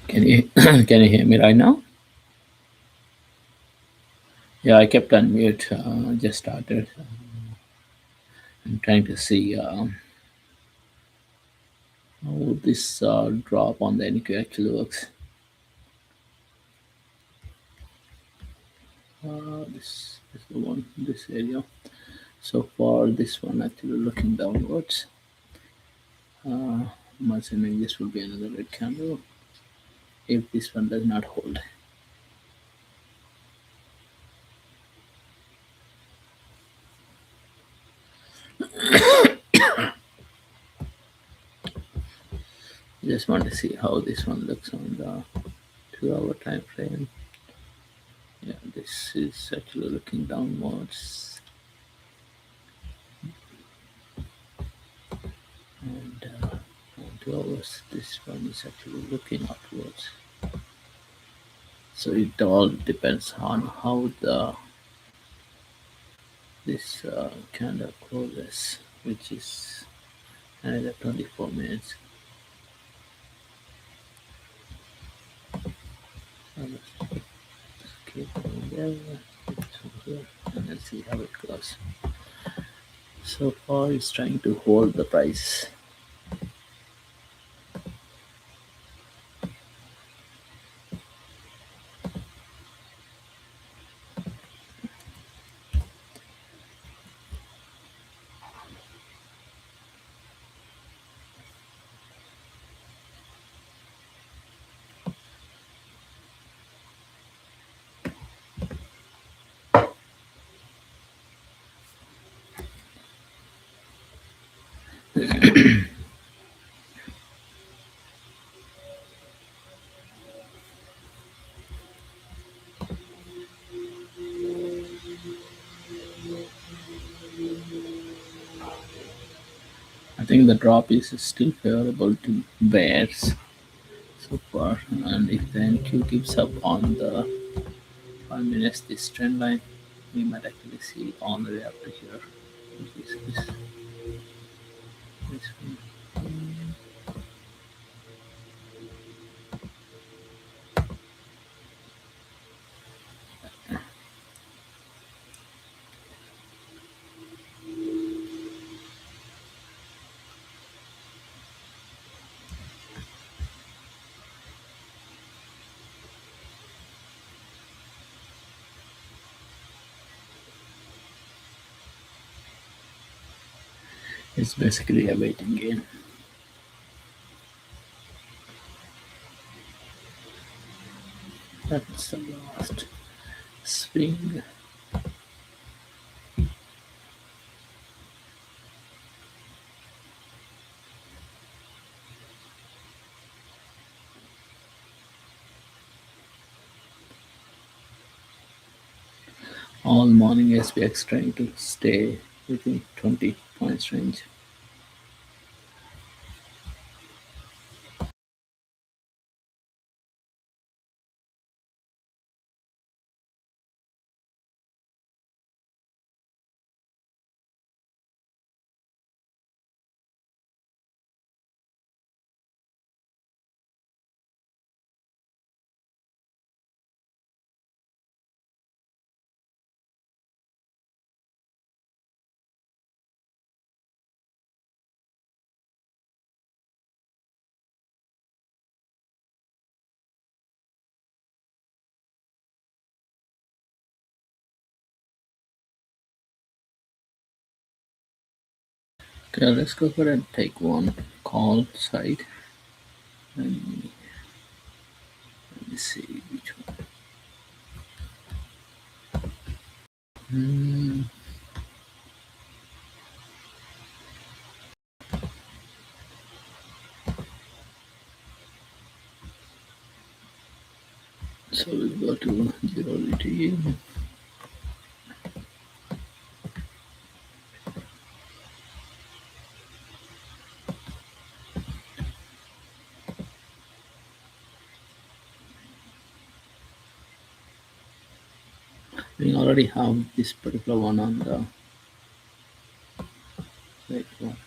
Can you can you hear me right now? Yeah, I kept on mute. Just started. I'm trying to see how this drop on the NQ actually works. This is the one. This area. So far, this one actually looking downwards. I'm assuming this will be another red candle if this one does not hold. Just want to see how this one looks on the 2 hour time frame. Yeah, this is actually looking downwards, and on 2 hours, this one is actually looking upwards. So it all depends on how the this candle closes, which is another 24 minutes. So let's keep going there, keep it here, and let's see how it goes. So far, it's trying to hold the price. I think the drop is still favorable to bears so far, and if the NQ keeps up on the 5 minutes this trend line, we might actually see all the way up to here. This one. It's basically a waiting game. That's the last swing. All morning SPX trying to stay within 20 points range. Okay, let's go ahead and take one call side. And let me see which one. Hmm, so we'll go to 0 DT. We already have this particular one on the right one.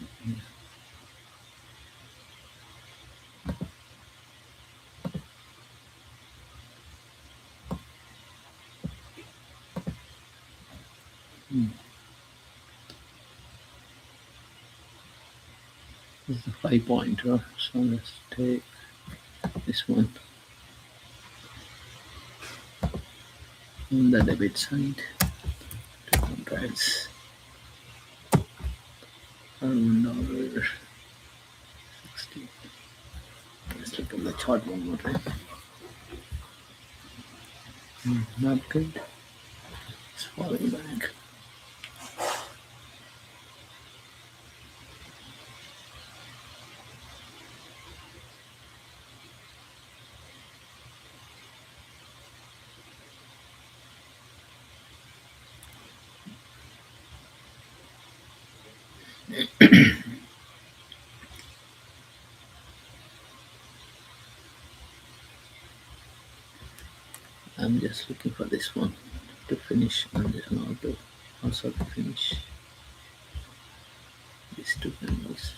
This is a 5 pointer. So let's take this one on the debit side. Two contracts. $1.60. Let's look at the chart one more time. Not good. It's falling back. I'm just looking for this one to finish and this one also to finish these two candles.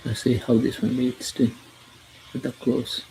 Let's see how this one leads to with the close.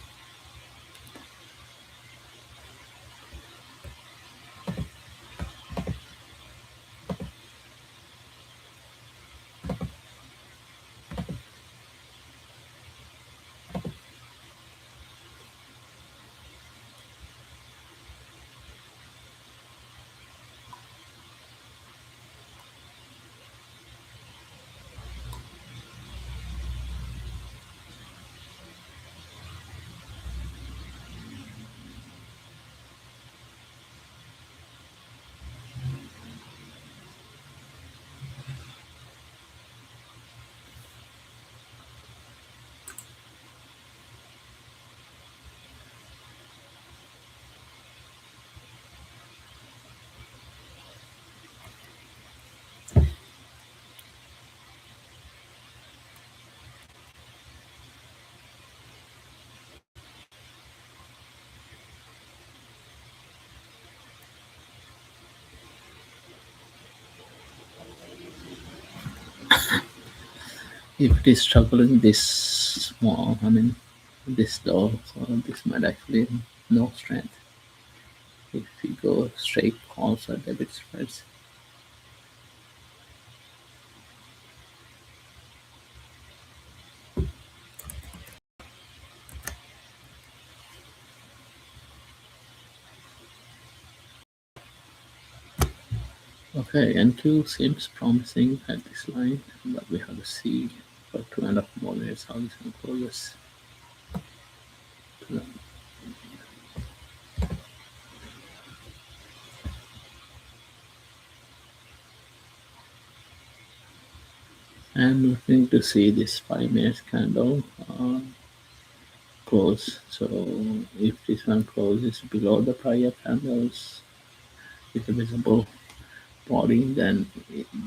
If it is struggling this small, I mean this low, so this might actually no strength. If we go straight calls or debit spreads. Okay, N2 seems promising at this line, but we have to see for 2.5 more minutes how this one closes. I'm looking to see this 5 minutes candle close. So if this one closes below the prior candles with a visible body, then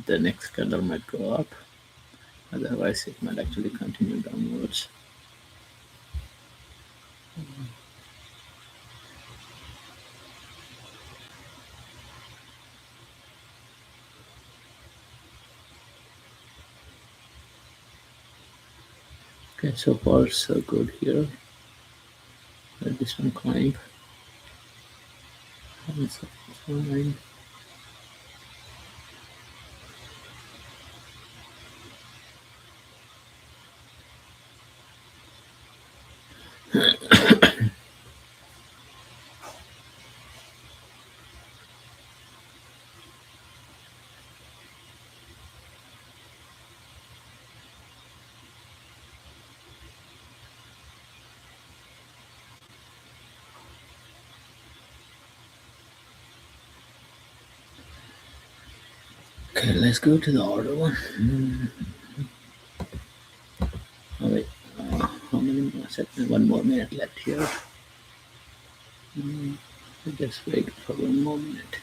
the next candle might go up. Otherwise, it might actually continue downwards. Okay, so far so good here. Let this one climb. It's fine. Okay, let's go to the other one. Oh, wait, how many more seconds? 1 more minute left here. Just wait for 1 more minute.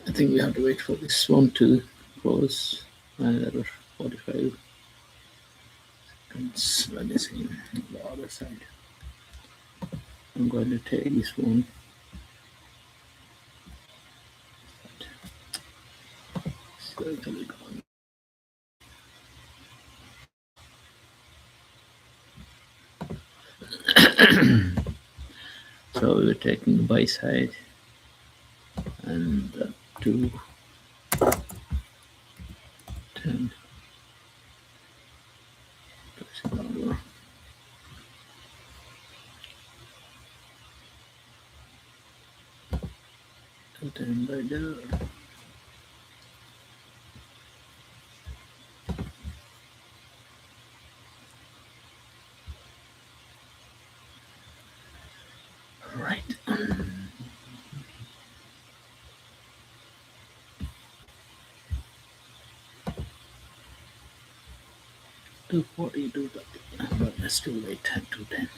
I think we have to wait for this one to close another 45 seconds. Let me see the other side. I'm going to take this one. Certainly gone. So we're taking the buy side and two, 10, placing order. 10 by there. Right. 240, 230. But let's do wait 10 to 10.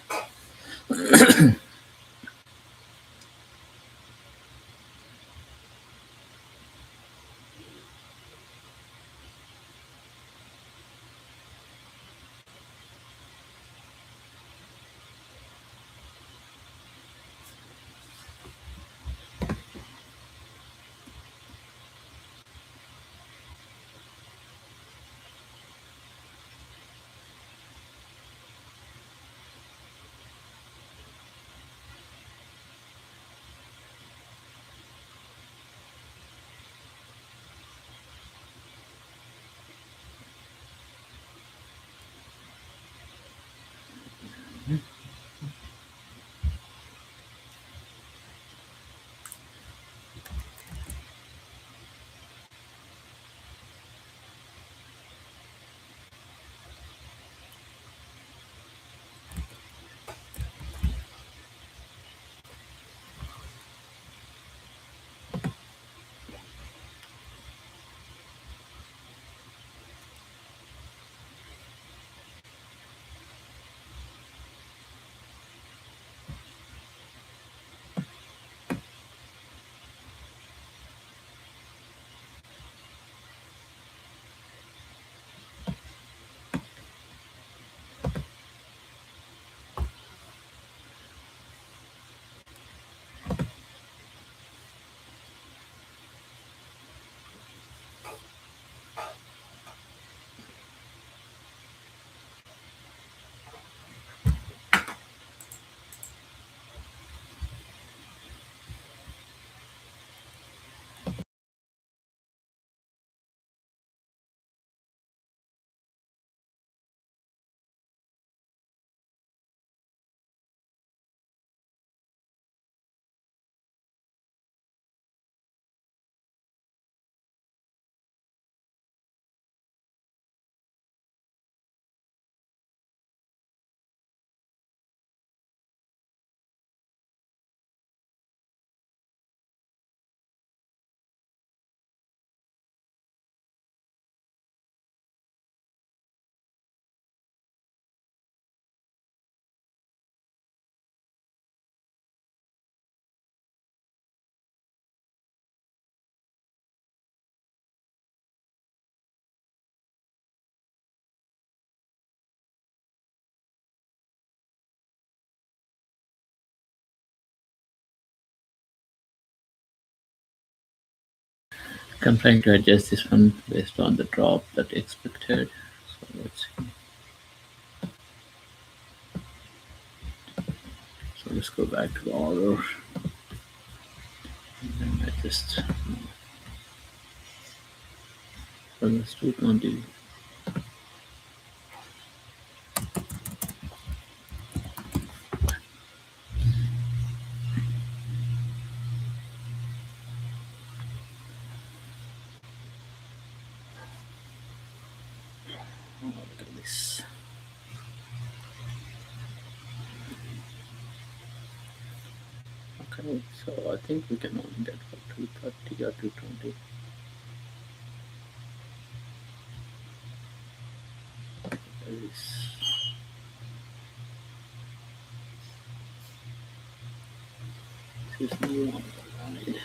I'm trying to adjust this one based on the drop that expected. So let's see. So let's go back to the order and then adjust. So let's do 20. Oh, look at this. Okay, so I think we can only get for 230 or 220. This is new on the line.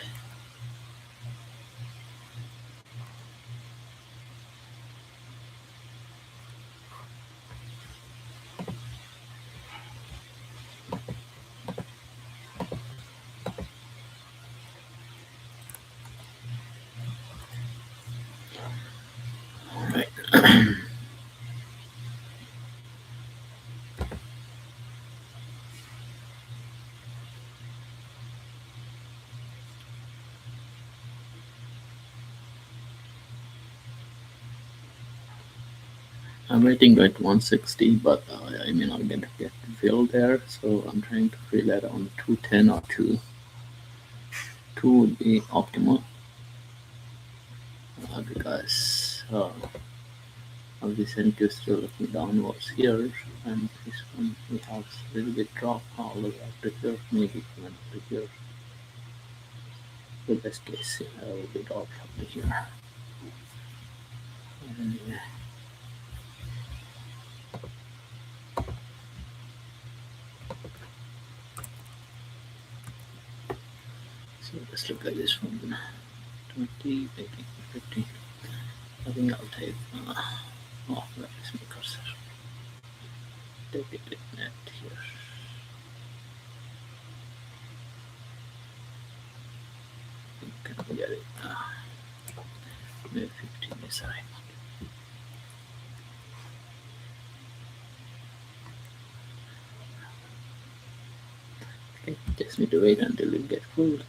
I'm waiting at 160, but I may not get fill there, so I'm trying to fill around 210 or 2 would be optimal because recently still looking downwards here, and this one we have a little bit drop all the way up to here, maybe even up to here. The best case scenario will be drop up to here. Anyway, so let's look at this one. 20, 18, 15. I think I'll take. Oh, where is my cursor? Take it with net here. You can get it. Maybe 15 is right. Okay, just need to wait until it gets full.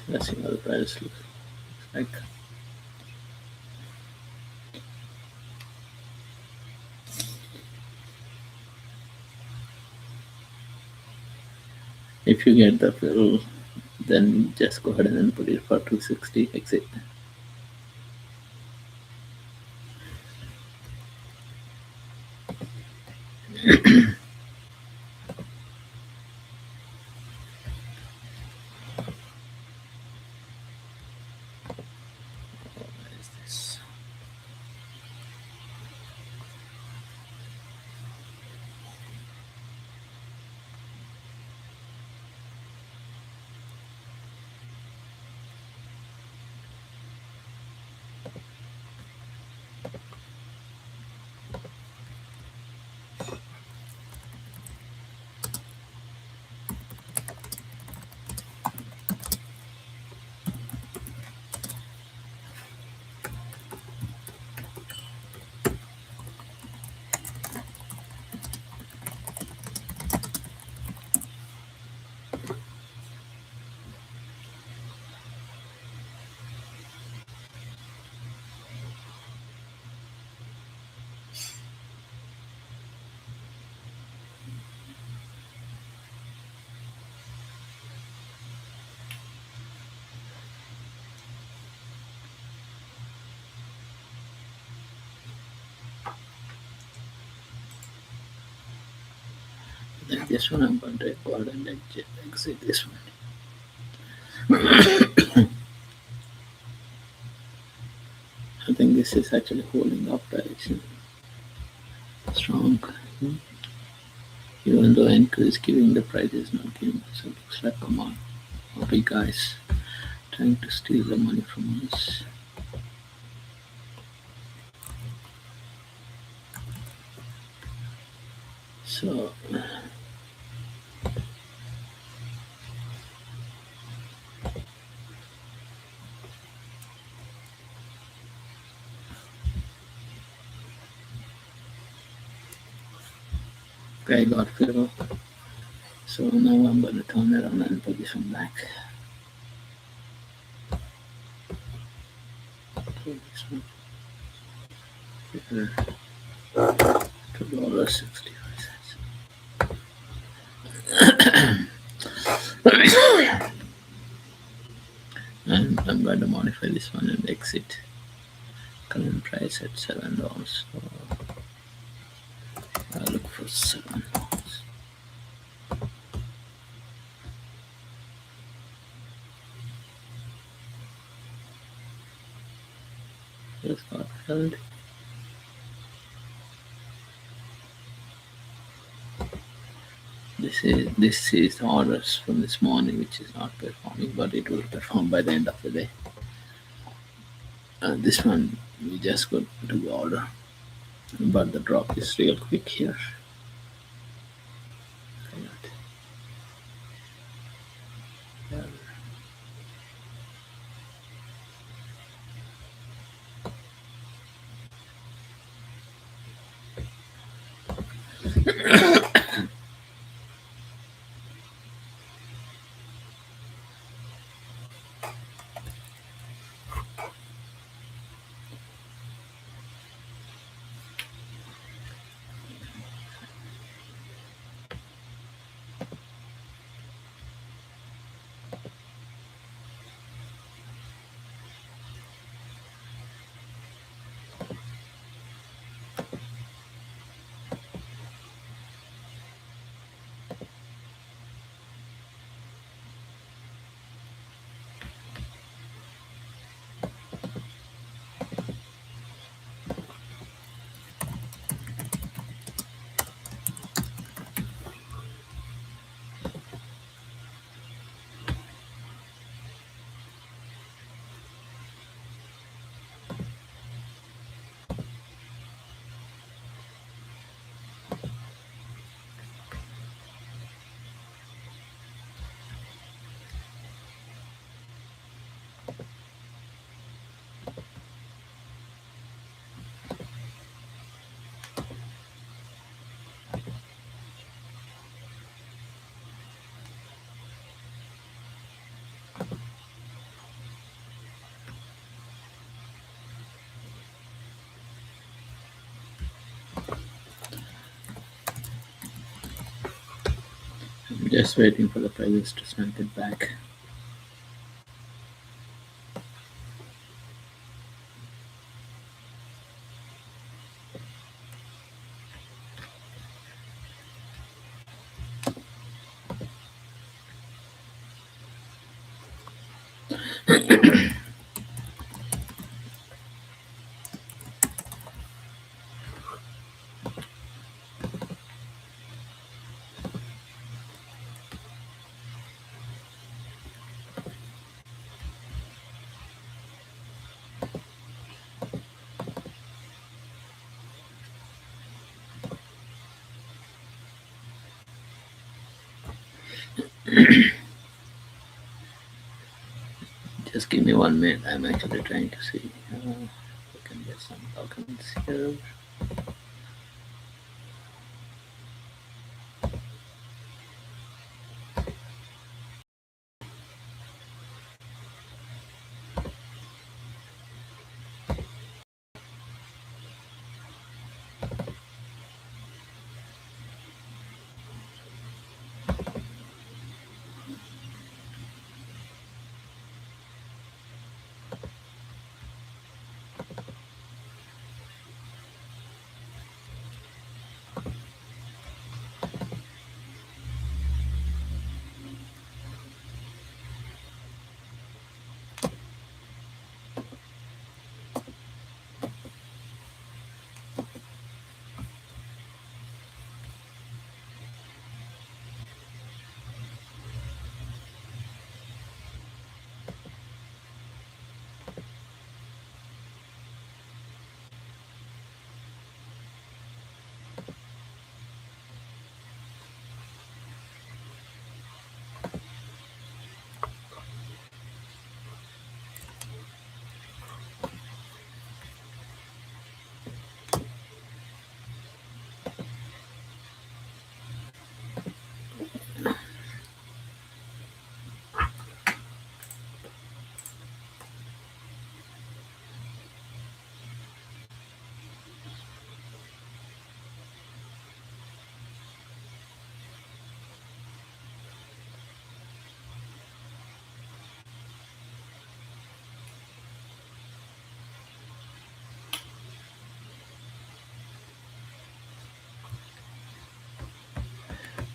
Let's see how the price looks like. If you get the fill, then just go ahead and then put it for 260 exit. What is this? Then this one I'm going to go ahead and exit this one. I think this is actually holding up direction strong. Even though Anchor is giving, the price is not giving, so it looks like come on. Okay guys, trying to steal the money from us. So I got fill. So now I'm going to turn around and put this one back. So this one here, $2.65. And I'm going to modify this one and exit. Current price at $7. So I'll look for $7. Just got filled. This is the orders from this morning, which is not performing, but it will perform by the end of the day. This one we just got to the order, but the drop is real quick here. I'm just waiting for the prices to snap it back. Just give me 1 minute. I'm actually trying to see if I can get some documents here.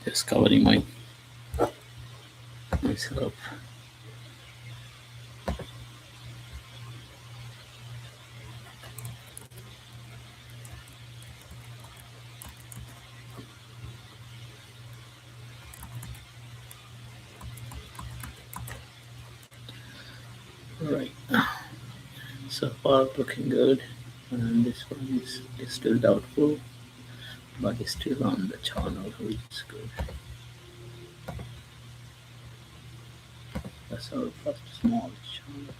Just covering myself. Right. So far looking good. And this one is still doubtful, but it's still on the channel, which is good. That's our first small channel.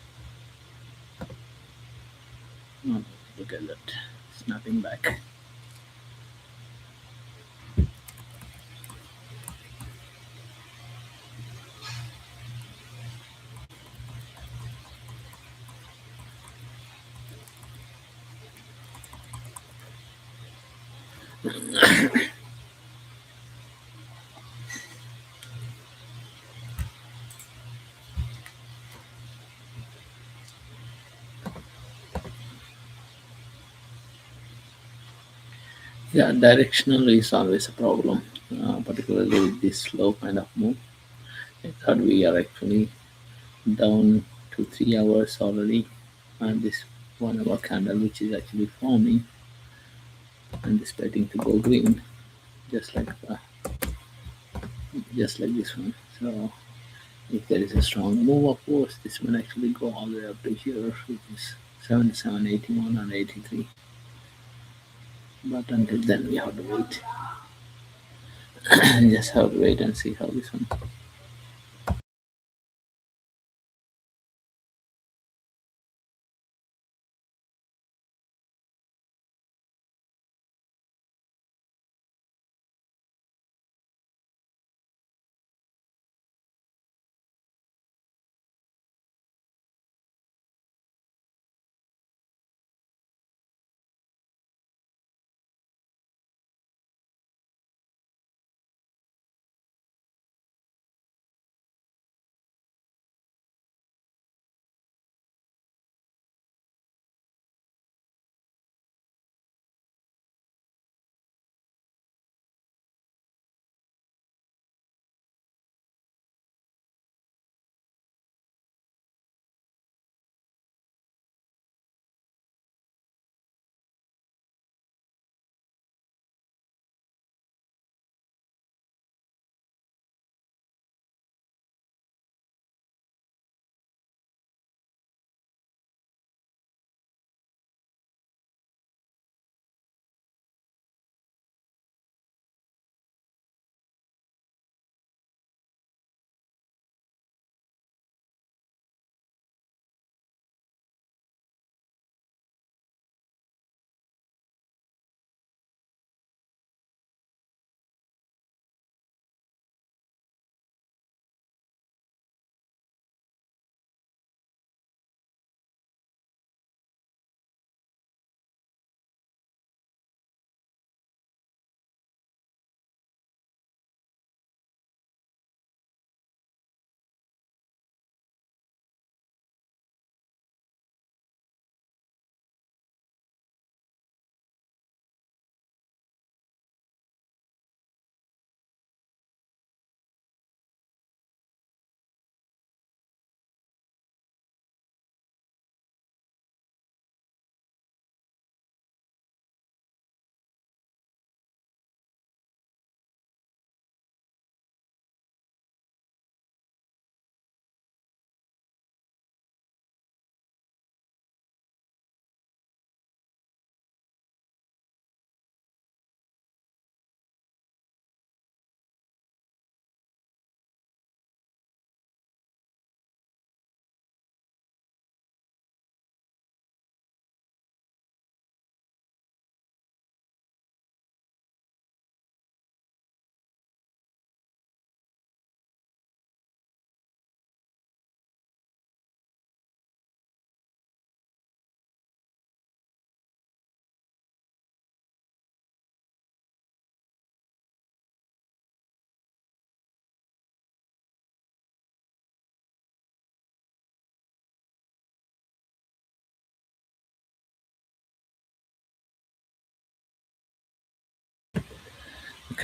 Oh, look at that. Snapping back. Yeah, directional is always a problem, particularly with this slow kind of move. I thought we are actually down to 3 hours already, and this 1 hour candle, which is actually forming and is starting to go green, just like just like this one. So if there is a strong move, of course, this will actually go all the way up to here, which is 77, 81, and 83. But until then, we have to wait. Just have to wait and see how this one.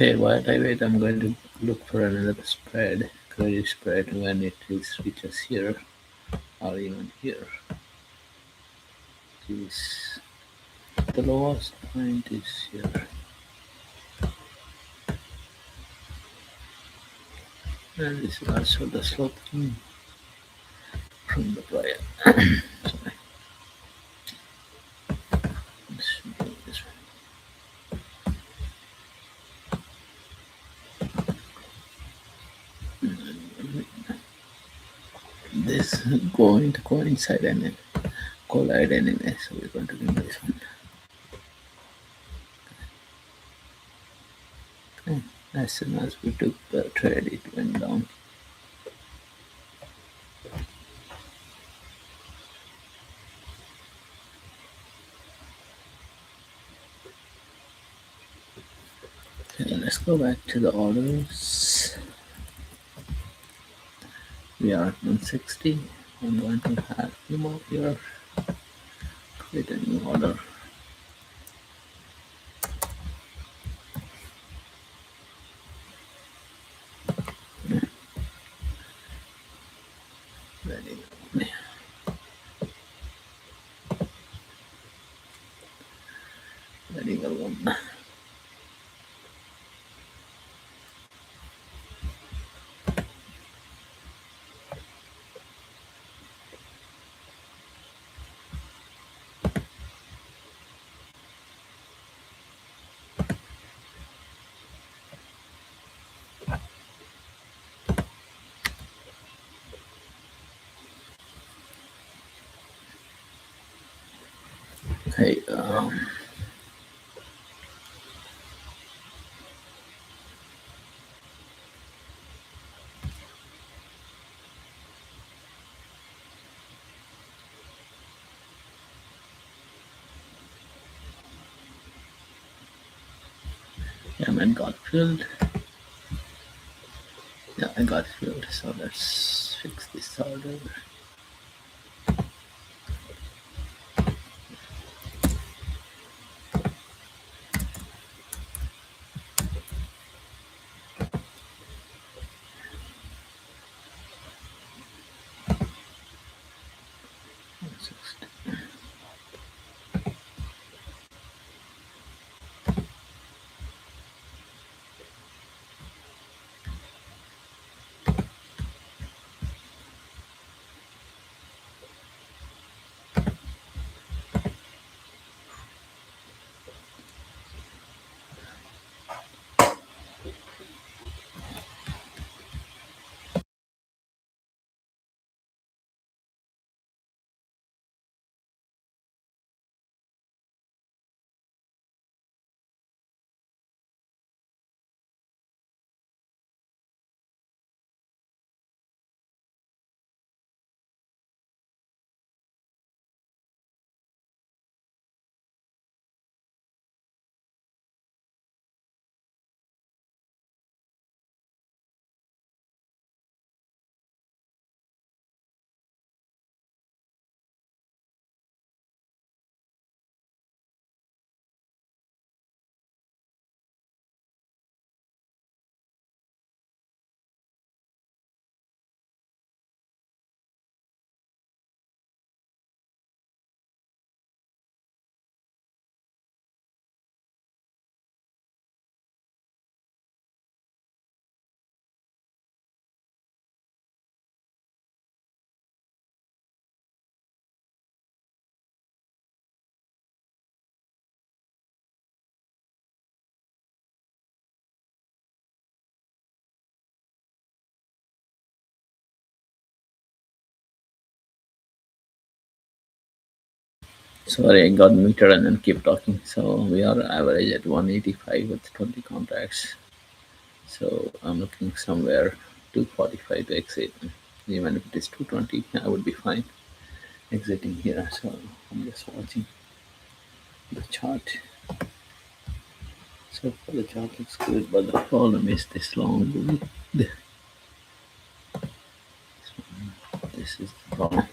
Okay, while I wait, I'm going to look for another spread, credit spread, when it reaches here or even here. Is the lowest point is here, and this is also the slope from the prior. Sorry, let's do this one. This is going to coincide and then collide anyway, so we're going to do this one. Okay. As soon as we took the trade, it went down. Okay, let's go back to the orders. We are at 160. I'm going to have a few more here. Create a new order. Very good. Very good one. Okay, yeah, man got filled. Yeah, I got filled. So let's fix this order. Sorry, I got muted and then keep talking. So we are average at 185 with 20 contracts. So I'm looking somewhere 245 to exit. Even if it is 220, I would be fine exiting here. So I'm just watching the chart. So far the chart looks good, but the problem is this long bully. This is the problem.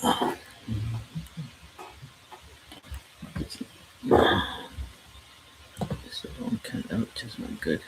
So long candle, which is not good.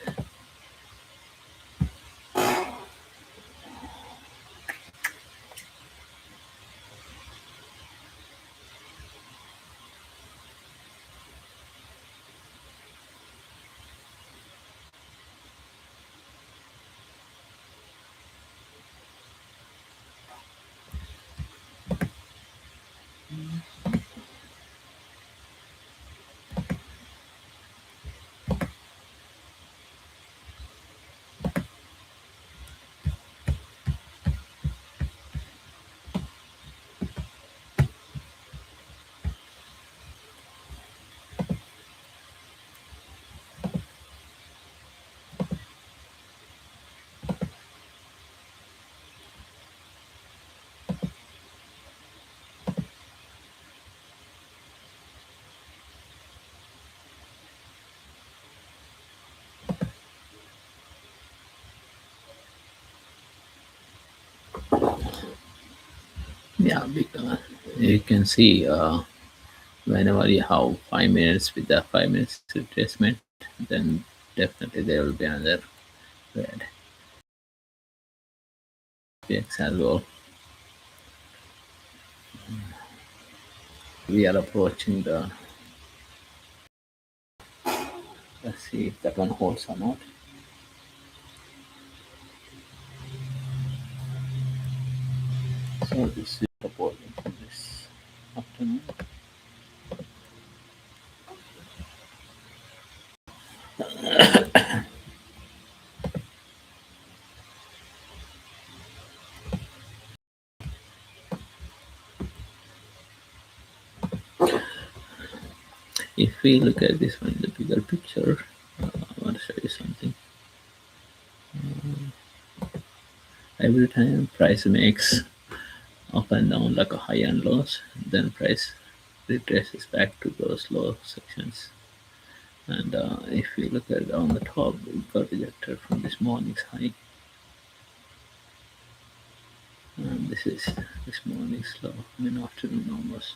Yeah, because you can see whenever you have 5 minutes with the 5 minutes retracement, then definitely there will be another red PX as well. We are approaching the, let's see if that one holds or not. So this is the volume for this afternoon. If we look at this one in the bigger picture, I want to show you something. Every time price makes up and down like a high and lows, then price retraces back to those low sections. And if we look at on the top, we got rejected from this morning's high, and this is this morning's low. I mean afternoon almost.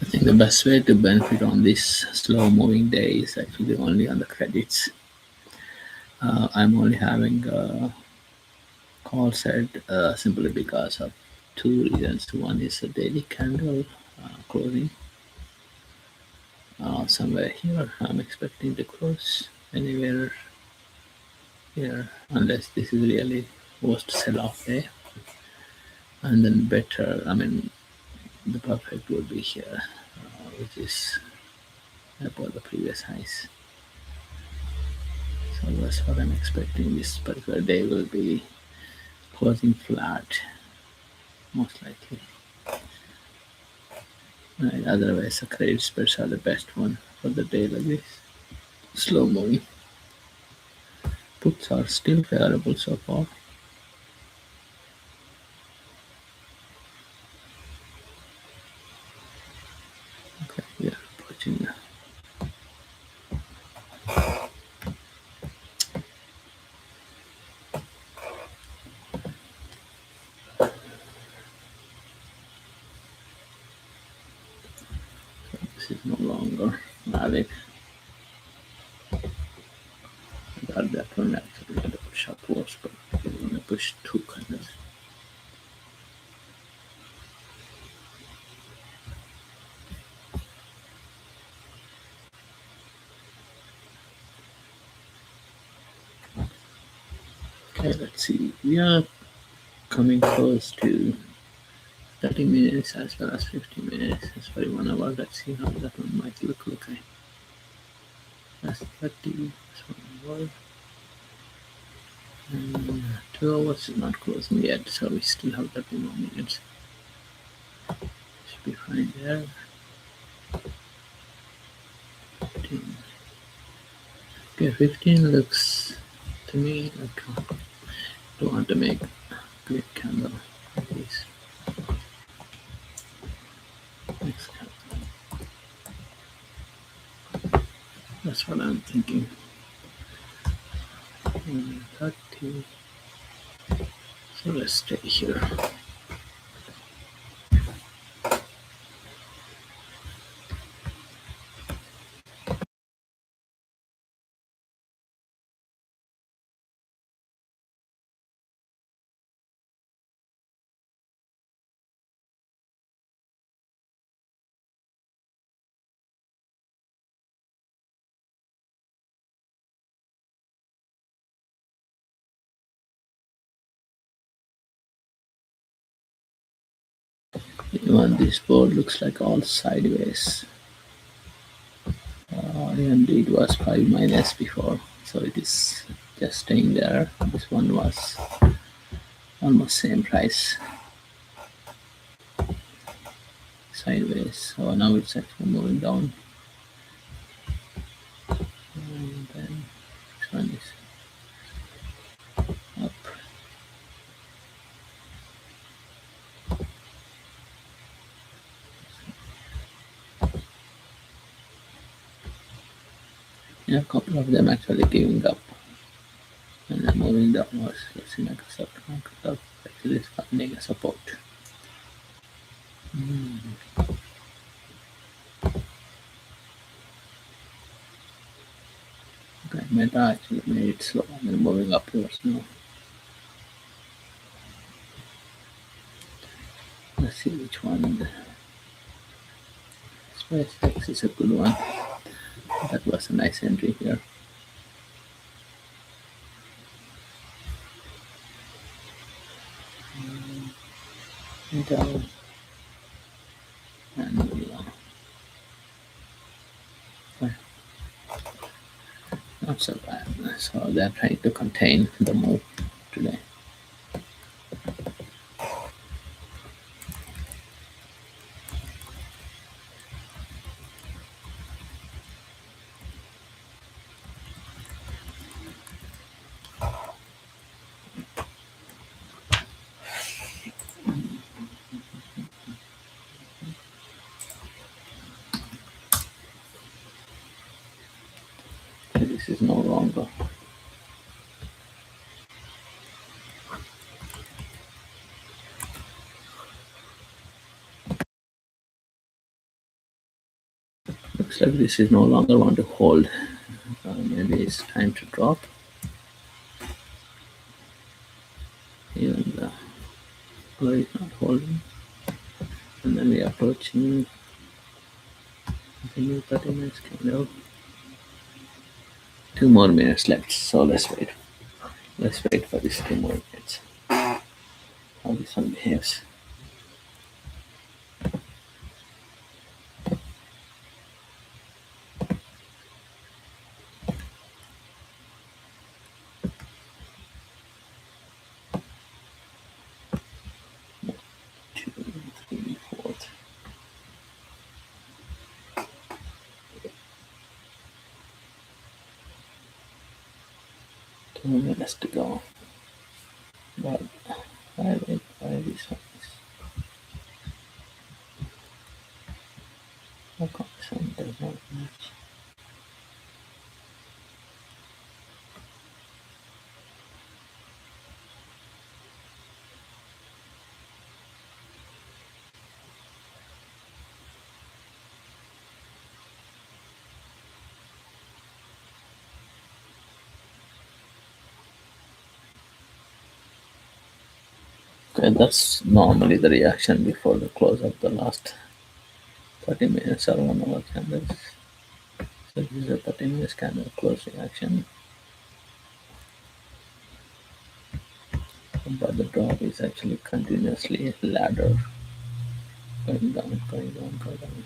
think the best way to benefit on this slow moving day is actually only on the credits. I'm only having a call set simply because of two reasons. One is a daily candle closing somewhere here. I'm expecting to close anywhere here, unless this is really worst sell off day. And then better, I mean, the perfect would be here, which is above the previous highs. So that's what I'm expecting. This particular day will be closing flat, most likely. Right, otherwise, the credit spreads are the best one for the day like this. Slow moving. Puts are still favorable so far. Okay, we are approaching. This is no longer valid. Got that one actually at a sharp worse, but we want to push two candles. Okay, let's see. We are coming close to 30 minutes as well as 50 minutes. As for 1 hour, let's see how that one might look like. That's 30, that's 1 hour. And 2 hours is not closing yet, so we still have 30 more minutes. Should be fine there. 15. Okay, 15 looks to me like I don't want to make a great candle like this. Next candle. That's what I'm thinking. 30. So let's stay here. Even this board looks like all sideways. And it was 5 minus before, so it is just staying there. This one was almost same price sideways, so now it's actually moving down. And then this one is up. Yeah, a couple of them actually giving up and then moving downwards. Let's see, Microsoft actually is finding a support. Okay, Meta actually made it slow and moving upwards now. Let's see which one. SpaceX is a good one. That was a nice entry here. Intel and not so bad. So they're trying to contain the move today. This is no longer Looks like this is no longer want to hold. Maybe it's time to drop. Even the color is not holding. And then we are approaching the new 30 minutes candle. 2 more minutes left, so let's wait. Let's wait for this 2 more minutes. How this one behaves. Two, three, four. 2 minutes to go. But I wait for this one. How come this one does not match? Okay, that's normally the reaction before the close of the last 30 minutes or 1 hour candles. So this is a 30 minutes candle close reaction. But the drop is actually continuously ladder going down, going down, going down.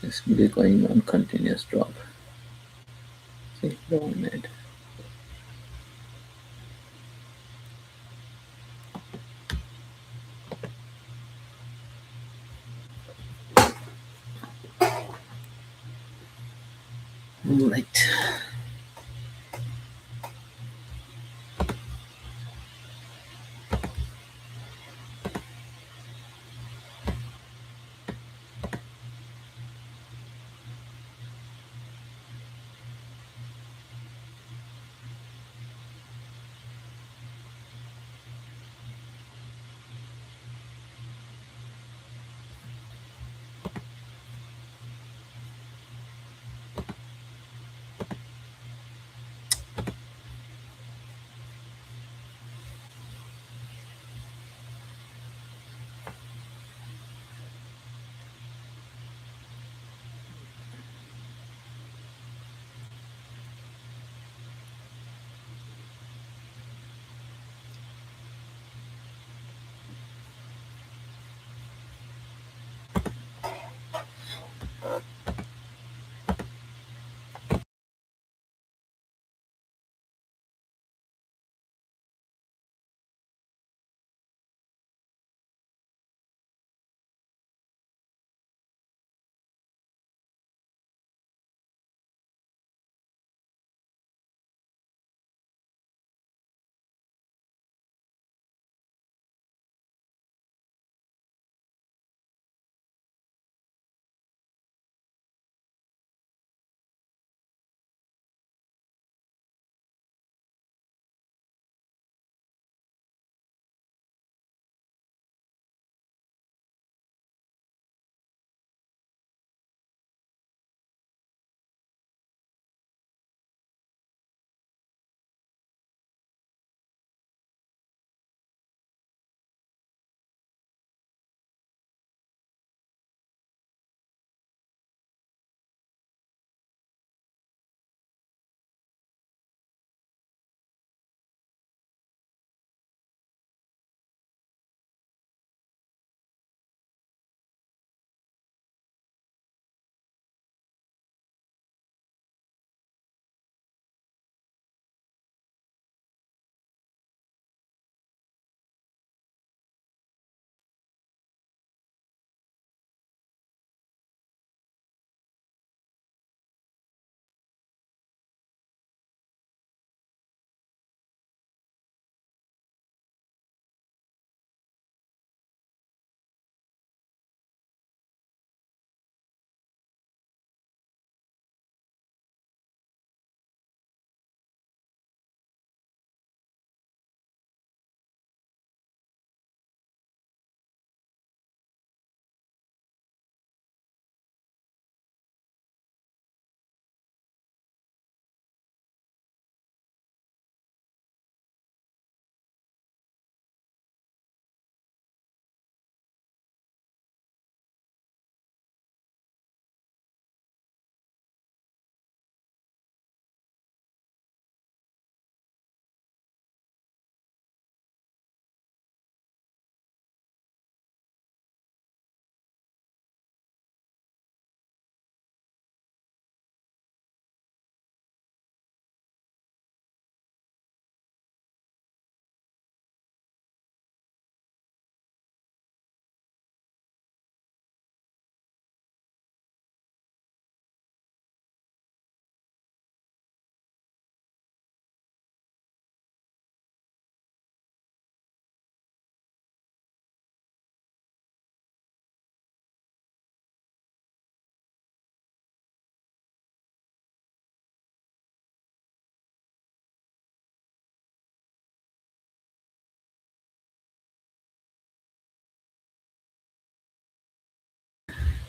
It's really going on continuous drop. See the 1 minute. Right.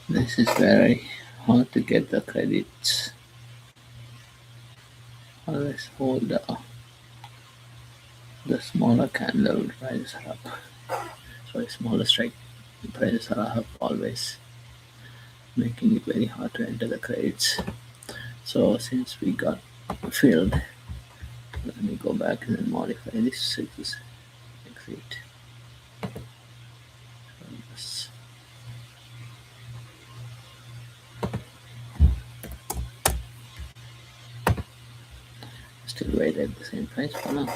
This is very hard to get the credits. Always hold the smaller candle prices are up. Sorry, smaller strike prices are up always, making it very hard to enter the credits. So since we got filled, let me go back and then modify this. So it is exit. Yes. Still wait at the same price for now.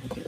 Okay,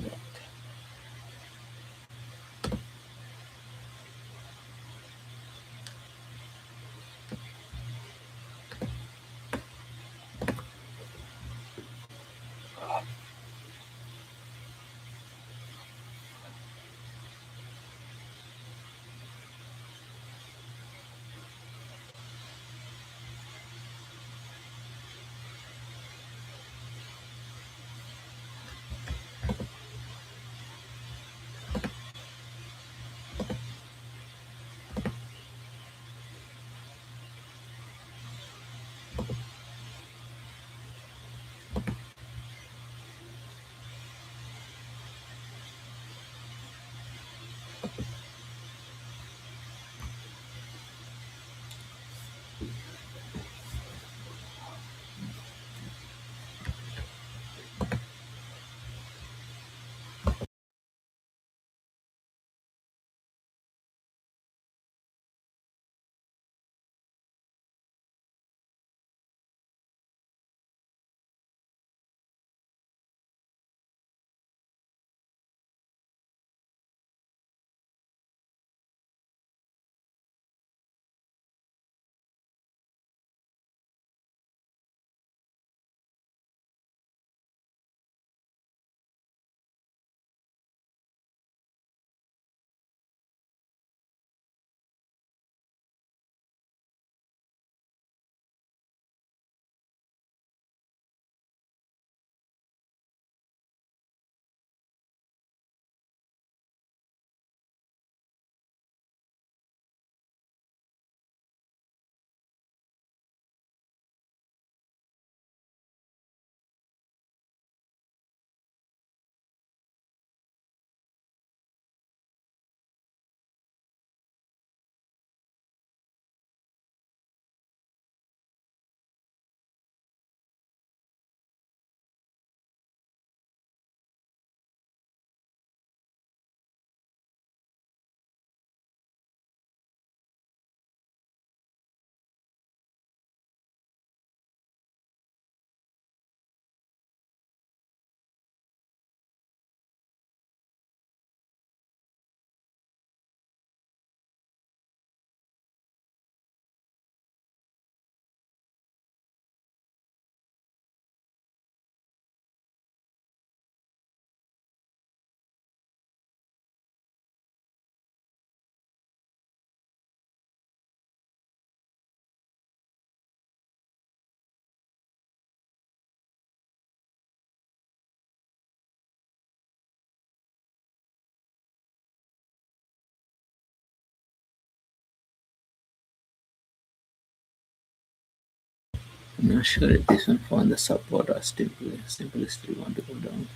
I'm not sure if this one found the support or simply still want to go down.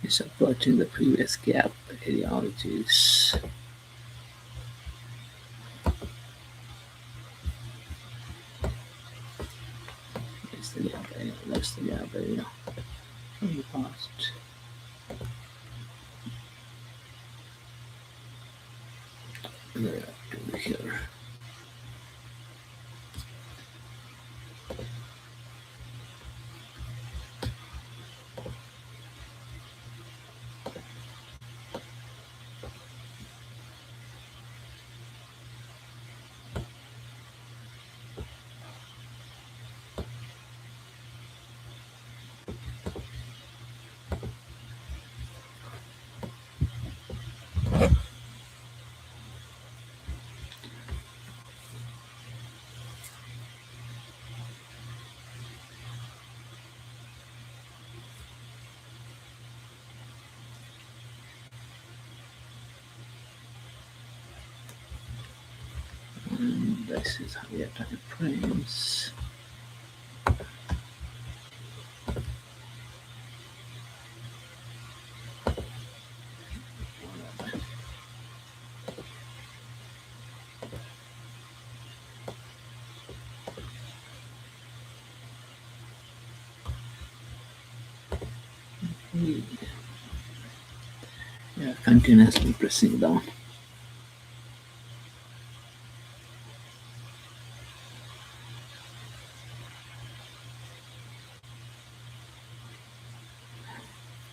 It's approaching the previous gap area, which is it's the gap area. That's the gap area from the past. We're up to here. This is higher time frames. Yeah, continuously pressing down.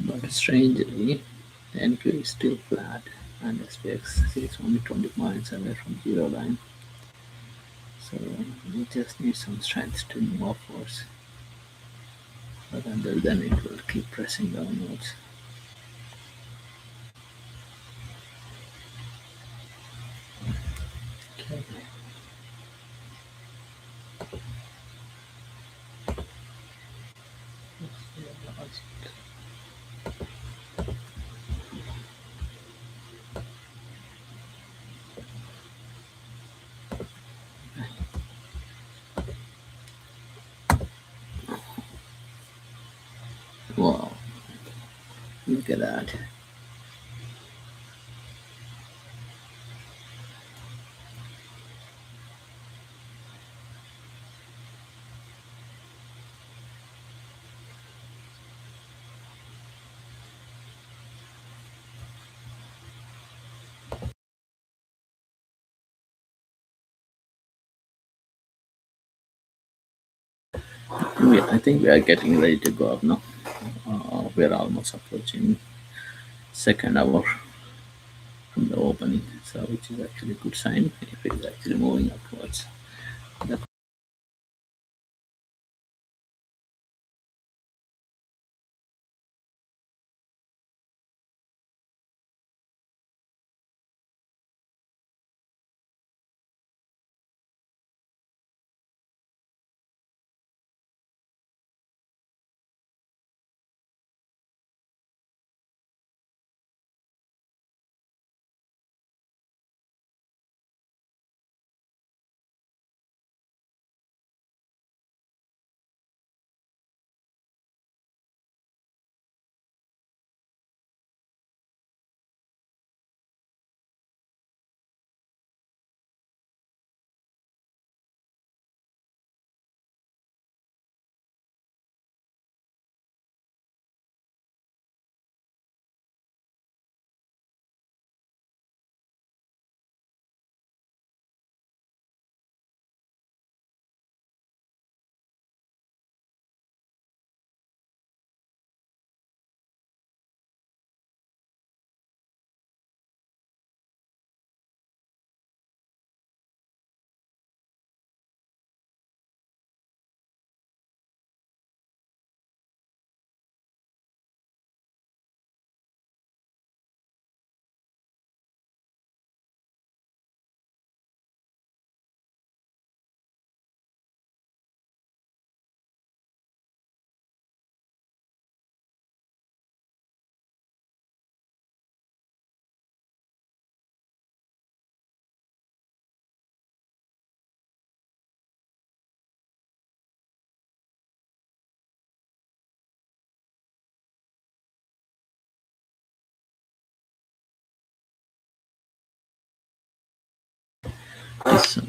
But strangely, NQ is still flat and SPX is only 20 points away from zero line. So we just need some strength to move upwards. But until then it will keep pressing downwards. Okay. Wow, look at that. I think we are getting ready to go up now. We're almost approaching second hour from the opening, so which is actually a good sign if it is actually moving upwards. The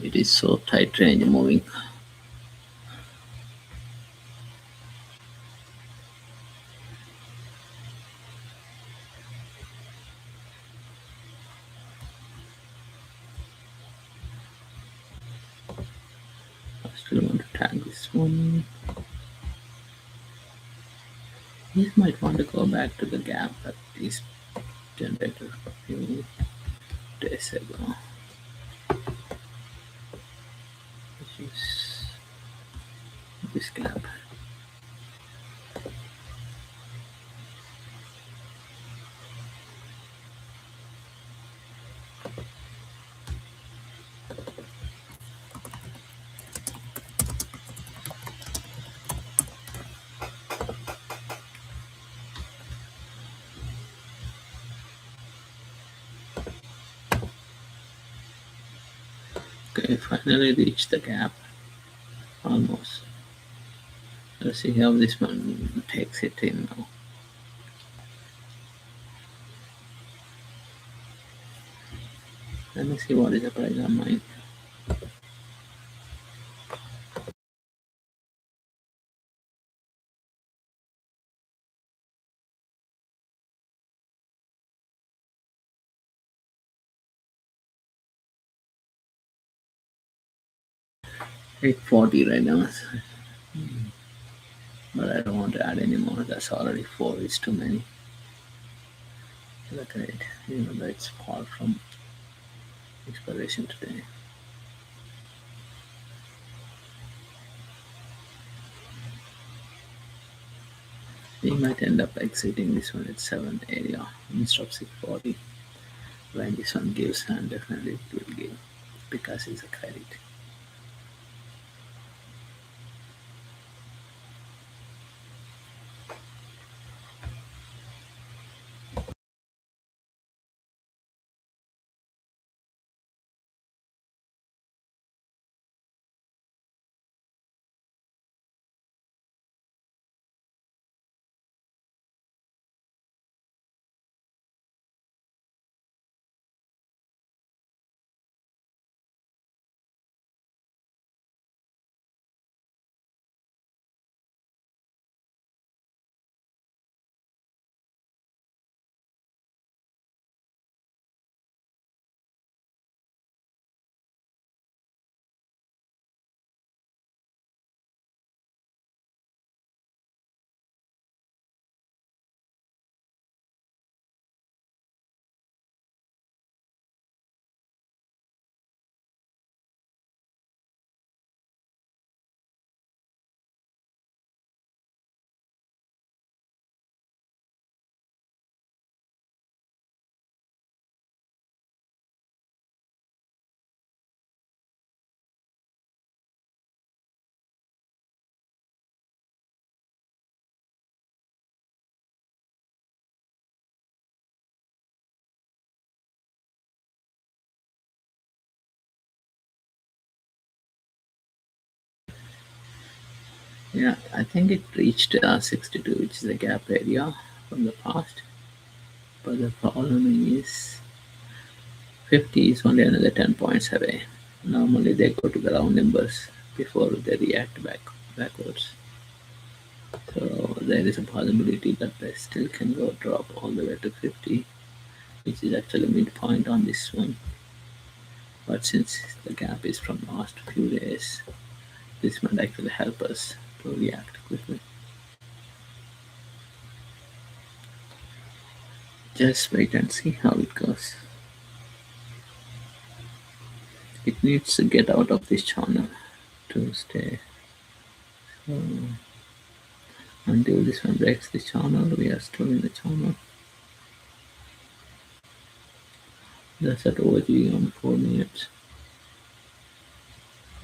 it is so tight range moving. I still want to tag this one. This might want to go back to the gap that is generated a few days ago, which is this gap. Okay, finally reached the gap almost. Let's see how this one takes it in now. Let me see what is the price on mine. 840 right now. But I don't want to add any more. That's already four. It's too many. Look at it. Even though it's far from expiration today. We might end up exiting this one at 7 area instead of 640. When this one gives, and definitely it will give because it's a credit. Yeah, I think it reached 62, which is a gap area from the past. But the problem is 50 is only another 10 points away. Normally they go to the round numbers before they react backwards. So there is a possibility that they still can go drop all the way to 50, which is actually midpoint on this one. But since the gap is from last few days, this might actually help us to react quickly. Just wait and see how it goes. It needs to get out of this channel to stay. So until this one breaks the channel, we are still in the channel. That's at OG on 4 minutes.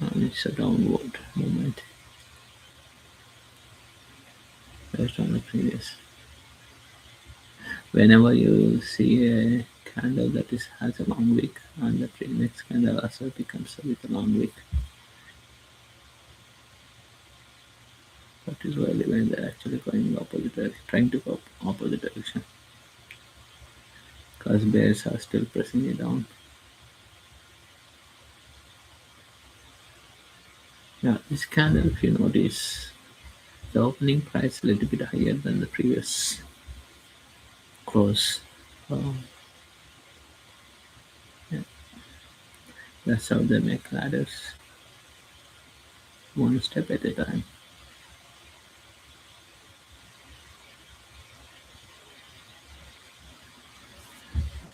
And it's a downward movement based on the previous. Whenever you see a candle that has a long wick and the next candle also becomes with a long wick, that is really when they're actually going opposite direction, trying to go opposite direction. Because bears are still pressing it down. Yeah, this candle, if you notice, the opening price a little bit higher than the previous close. Um, yeah, that's how they make ladders, one step at a time.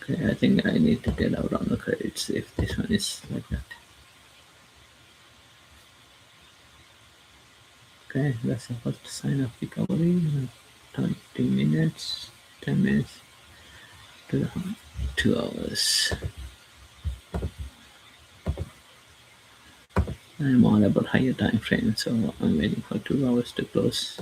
Okay, I think I need to get out on the credits if this one is like that. Okay, that's the first sign of recovery. 20 minutes, 10 minutes to the 2 hours. I'm all about higher time frame, so I'm waiting for 2 hours to close.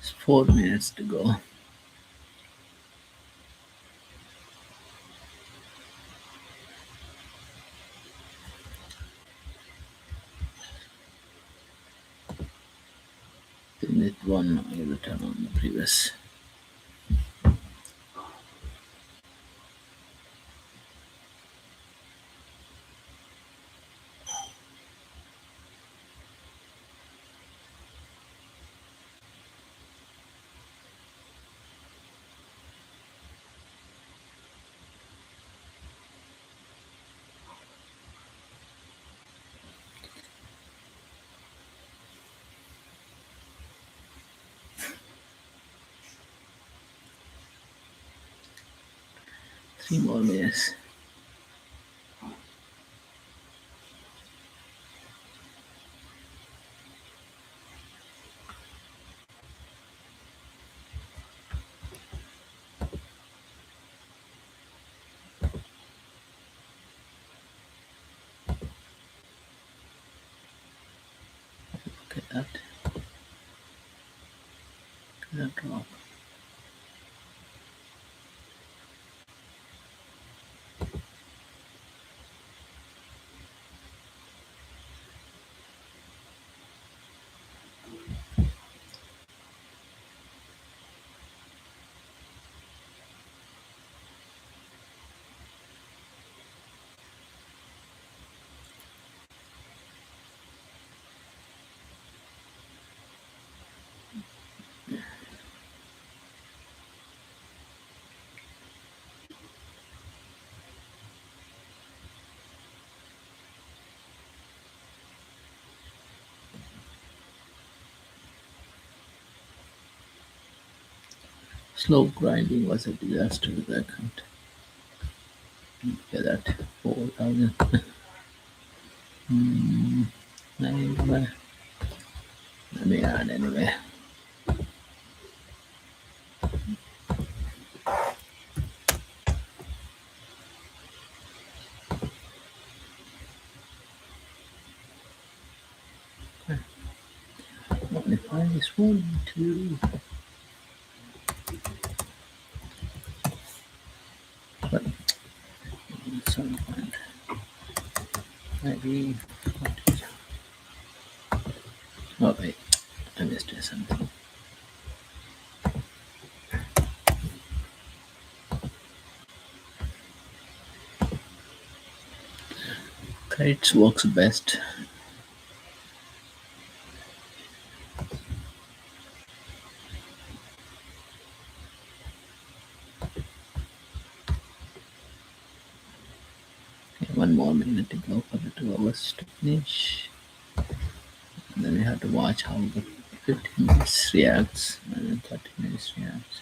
It's 4 minutes to go. Then it one I will turn on the previous. Three more minutes. Look at that. Look at that drop. Slow grinding was a disaster with the account. Look at that. 4,000. Anyway, let me add anyway. Modify this one to what? 7 point. Maybe. Oh wait, I missed something. Kites works best. Okay, 1 more minute to go for the 2 hours to finish. And then we have to watch how the 15 minutes reacts and then 30 minutes reacts.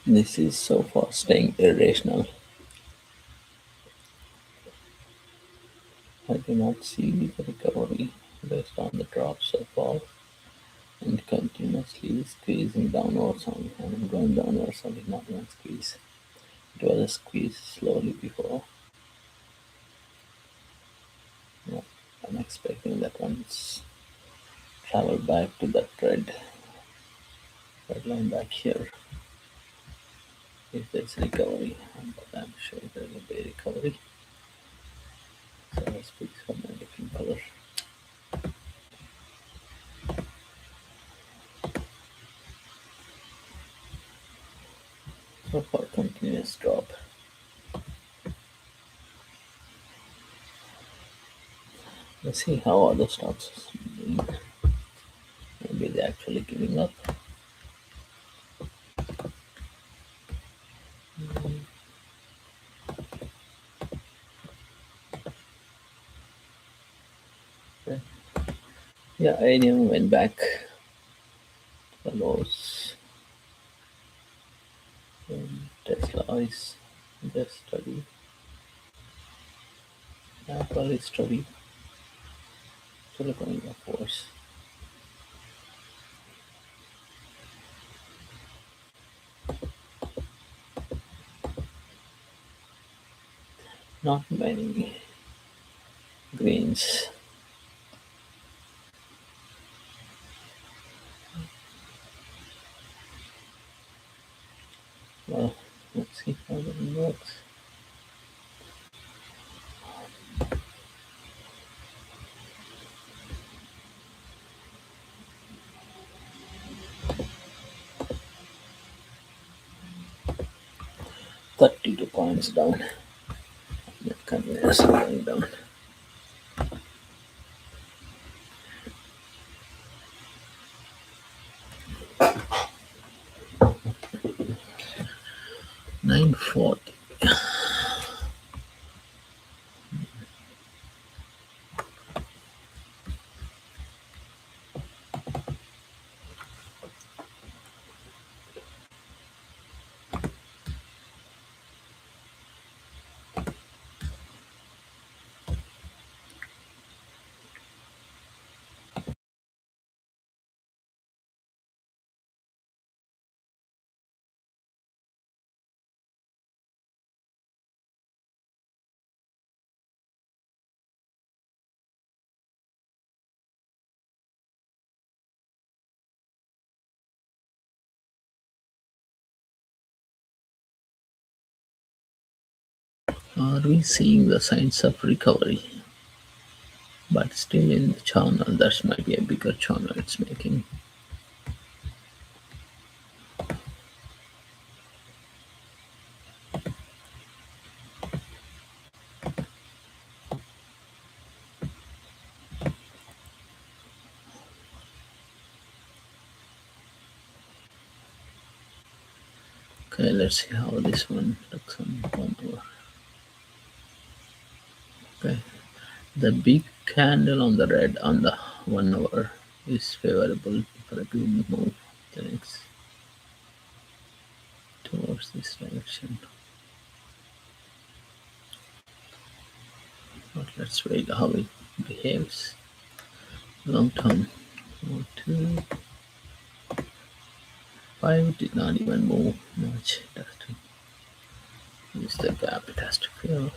This is so far staying irrational. I do not see the recovery based on the drop so far and continuously squeezing downwards on and going downwards only, not even squeeze. It was a squeeze slowly before. Yeah, I'm expecting that once travel back to that red line back here. If there's recovery, but I'm sure there will be recovery. So let's pick some different color. So far, continuous drop. Let's see how other stocks are doing. Maybe they're actually giving up. Okay. Yeah, ADM went back to the lows. Tesla is just steady. Apple is steady. Still going upwards. Not many greens. Well, let's see how that works. 32 points down. That continues going down. 940. Are we seeing the signs of recovery? But still in the channel, that might be a bigger channel it's making. Okay, let's see how this one looks on 1 hour. Okay, the big candle on the red on the 1 hour is favorable for a good move. The next towards this direction. But let's wait how it behaves. Long term. 1, 2, 5 did not even move much. It has to use the gap it has to fill.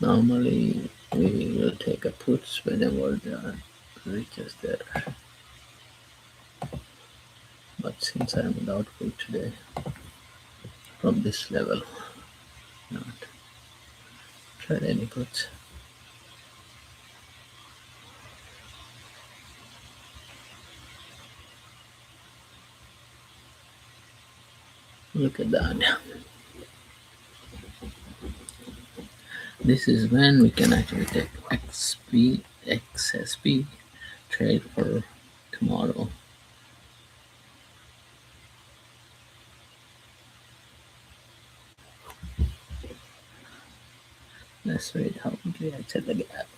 Normally we will take a puts whenever the reaches there. But since I'm doubtful today from this level, not tried any puts. Look at that. This is when we can actually take XSP trade for tomorrow. Let's wait how it reacts at the gap.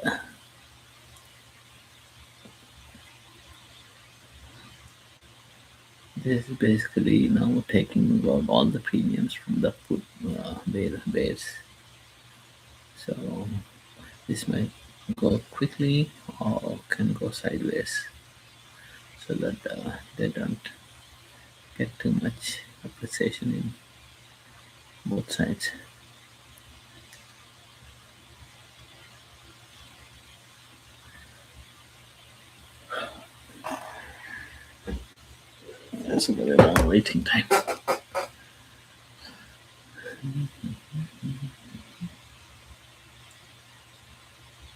This is basically taking out all the premiums from the put bears. So this might go quickly or can go sideways, so that they don't get too much appreciation in both sides. That's a very long waiting time.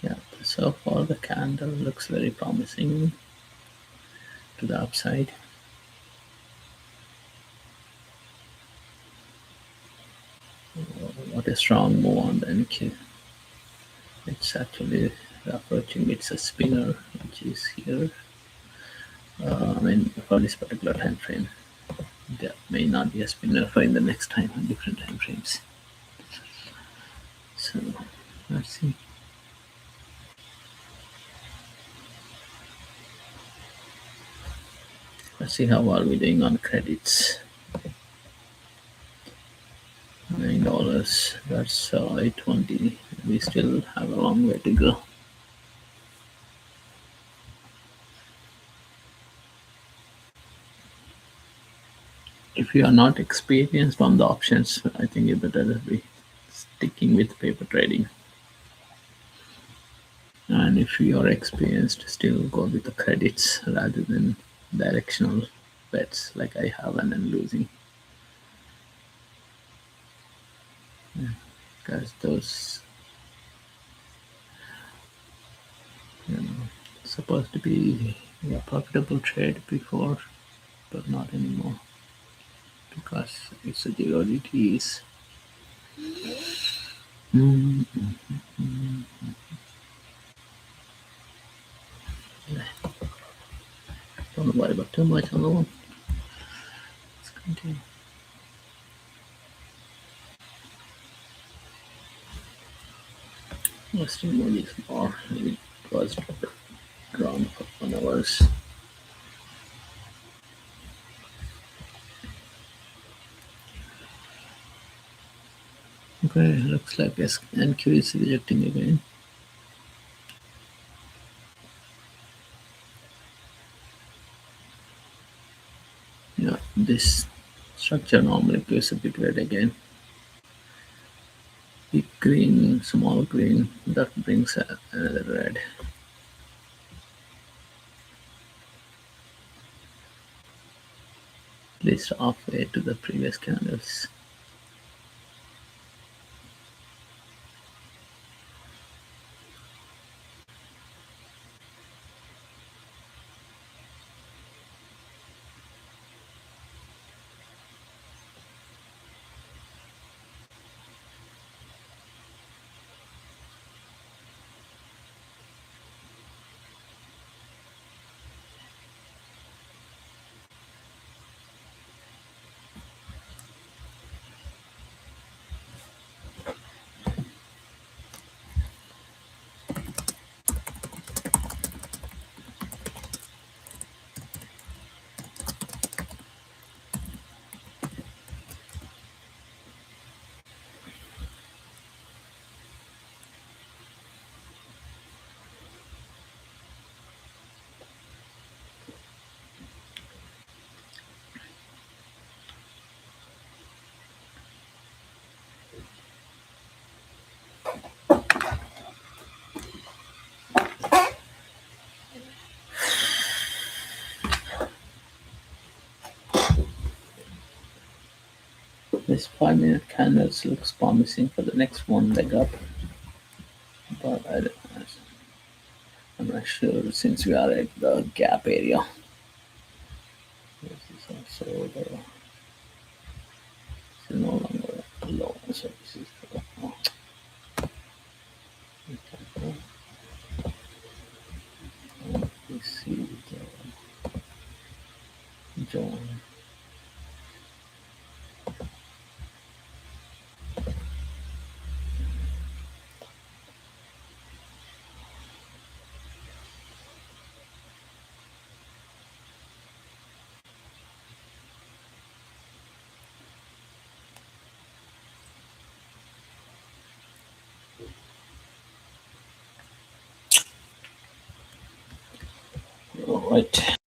Yeah, so far the candle looks very promising to the upside. What a strong move on the NQ. It's actually approaching, it's a spinner which is here. I mean, for this particular time frame, there may not be a spinner for in the next time on different time frames. So let's see. Let's see how are we doing on credits. $9. That's 820. We still have a long way to go. If you are not experienced on the options, I think you better be sticking with paper trading. And if you are experienced, still go with the credits rather than directional bets like I have and then losing. Because those, you know, supposed to be a profitable trade before, but not anymore because it's a zero DTs. Mm. Don't worry about too much on the one. Let's continue. Western mode is more. It was drawn for 1 hours. Okay, looks like NQ is rejecting again. Yeah, this structure normally gives a big red again. Big green, small green, that brings another red. At least halfway to the previous candles. This 5 minute candles looks promising for the next one leg up, but I'm not sure since we are at the gap area. This is also the it's no longer low, so this is oh, we see the zone. All right.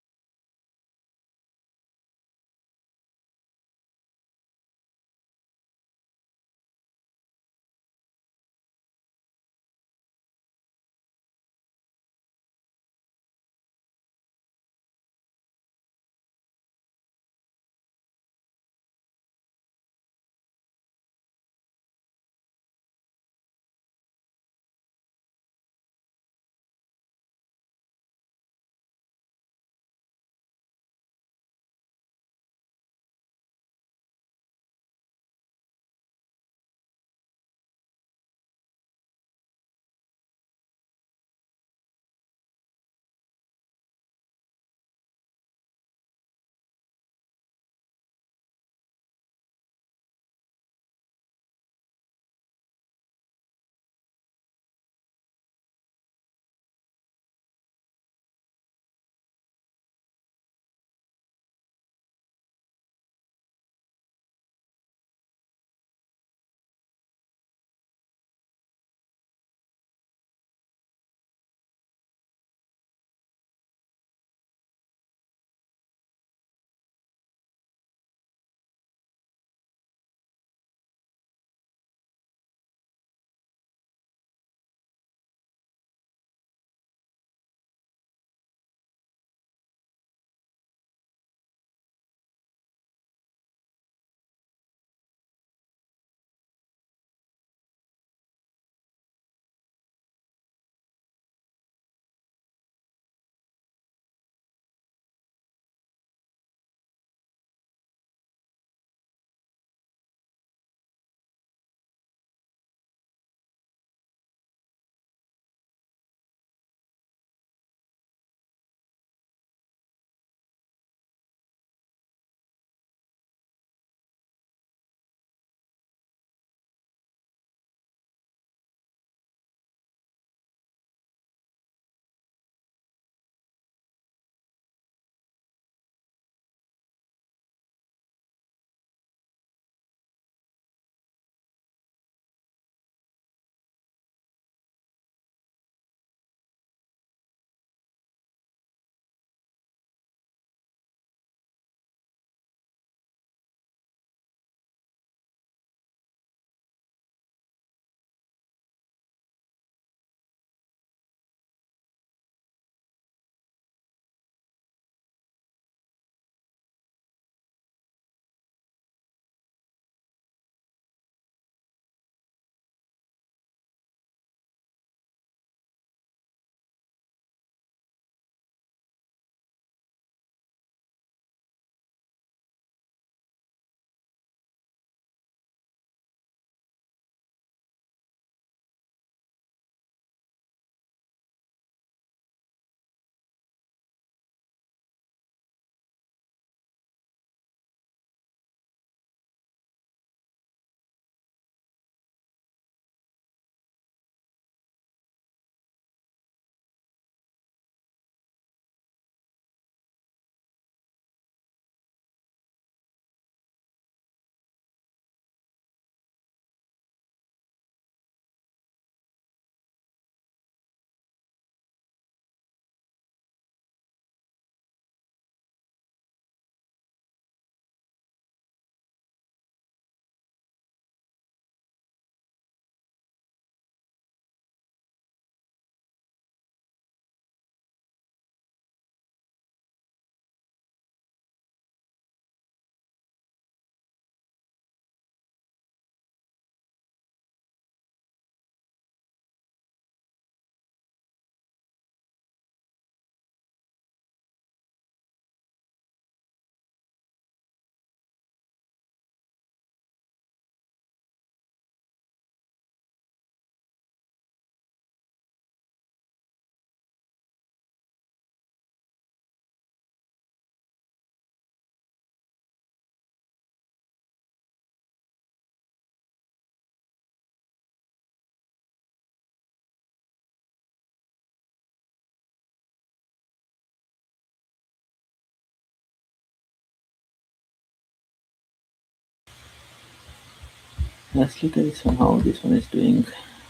Let's look at this one, how this one is doing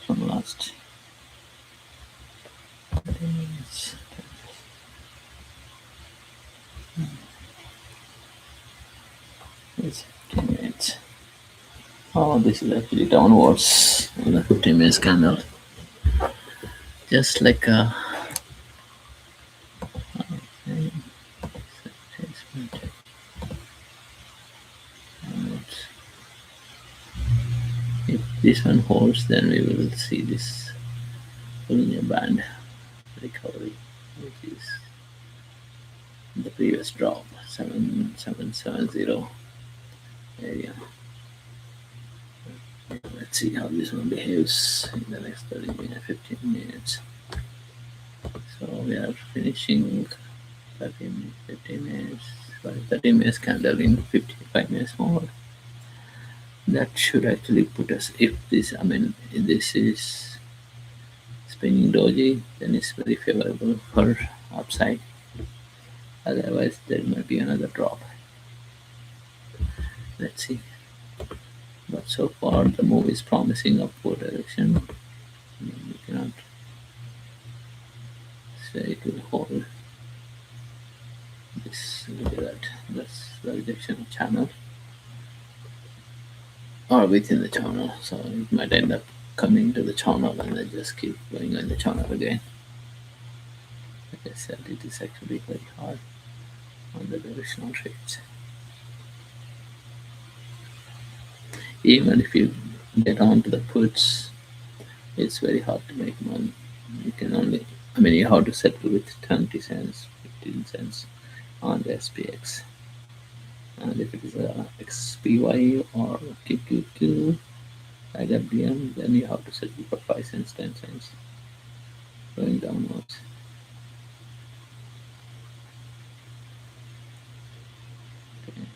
from last 30 minutes. It's 15 minutes. Oh, this is actually downwards on the 15 minutes candle. Just like a if this one holds, then we will see this linear band recovery, which is the previous drop 7770 area. Let's see how this one behaves in the next 30 minutes, 15 minutes. So we are finishing 30 minutes, 15 minutes, 30 minutes candle in 55 minutes more. That should actually put us, if this, I mean, this is spinning doji, then it's very favorable for upside. Otherwise, there might be another drop. Let's see. But so far, the move is promising upward direction. We cannot say it will hold. This, look at that. That's the rejection channel, or within the channel. So it might end up coming to the channel and then just keep going on the channel again. Like I said, it is actually very hard on the directional trades. Even if you get onto the puts, it's very hard to make money. You can only, I mean, you have to settle with 20 cents, 15 cents on the SPX. And if it is a XPY or QQQ, like FBM, then you have to settle for 5 cents, 10 cents, going downwards. Okay.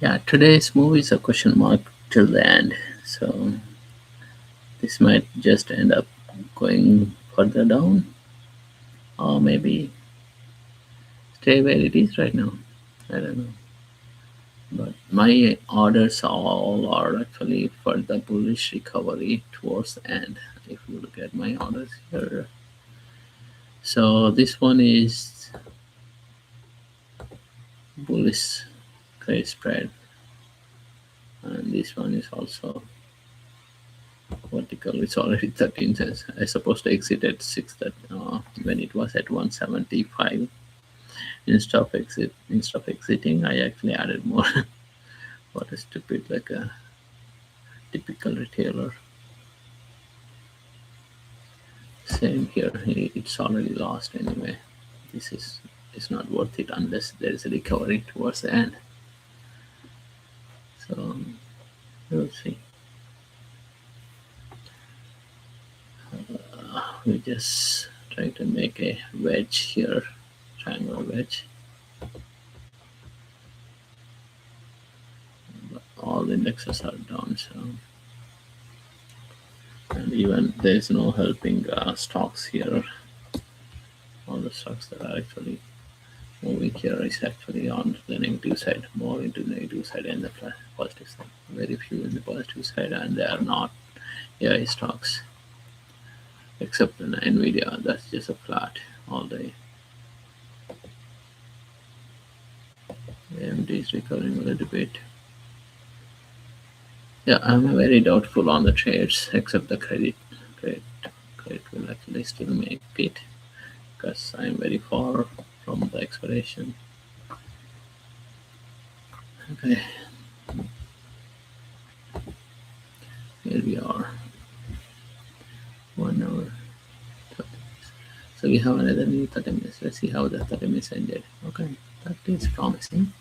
Yeah, today's move is a question mark till the end. So this might just end up going further down, or maybe stay where it is right now. I don't know. But my orders all are actually for the bullish recovery towards the end. If you look at my orders here, so this one is bullish credit spread, and this one is also vertical. It's already 13 cents. I supposed to exit at 6 that when it was at 175. Instead of exiting, I actually added more. What a stupid, like a typical retailer. Same here. It's already lost anyway. This is it's not worth it unless there is a recovery towards the end. So we'll see. We just try to make a wedge here, triangle wedge. But all the indexes are down, so and even there is no helping stocks here. All the stocks that are actually moving here is actually on the negative side, more into the negative side and the positive side. Very few in the positive side, and they are not AI stocks, except in Nvidia. That's just a flat all day. AMD is recovering a little bit. Yeah, I'm very doubtful on the trades, except the credit. Credit, credit will actually still make it because I'm very far from the expiration. Okay, here we are. 1 hour. 30 minutes. So we have another new 30 minutes. Let's see how the 30 minutes ended. Okay, that is promising.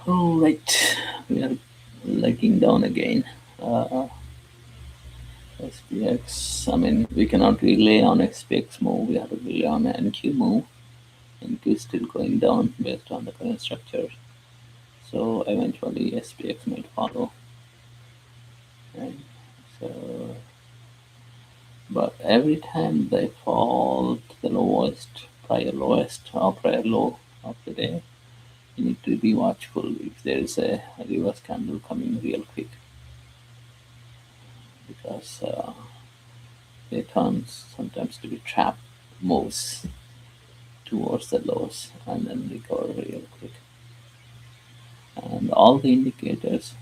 All right, we are legging down again. SPX, I mean, we cannot rely on SPX move, we have to rely on NQ move. NQ is still going down based on the current structure. So eventually SPX might follow. And so, but every time they fall to the lowest, prior lowest or prior low of the day, you need to be watchful if there is a reverse candle coming real quick because they turn sometimes to be trap moves towards the lows and then recover real quick. And all the indicators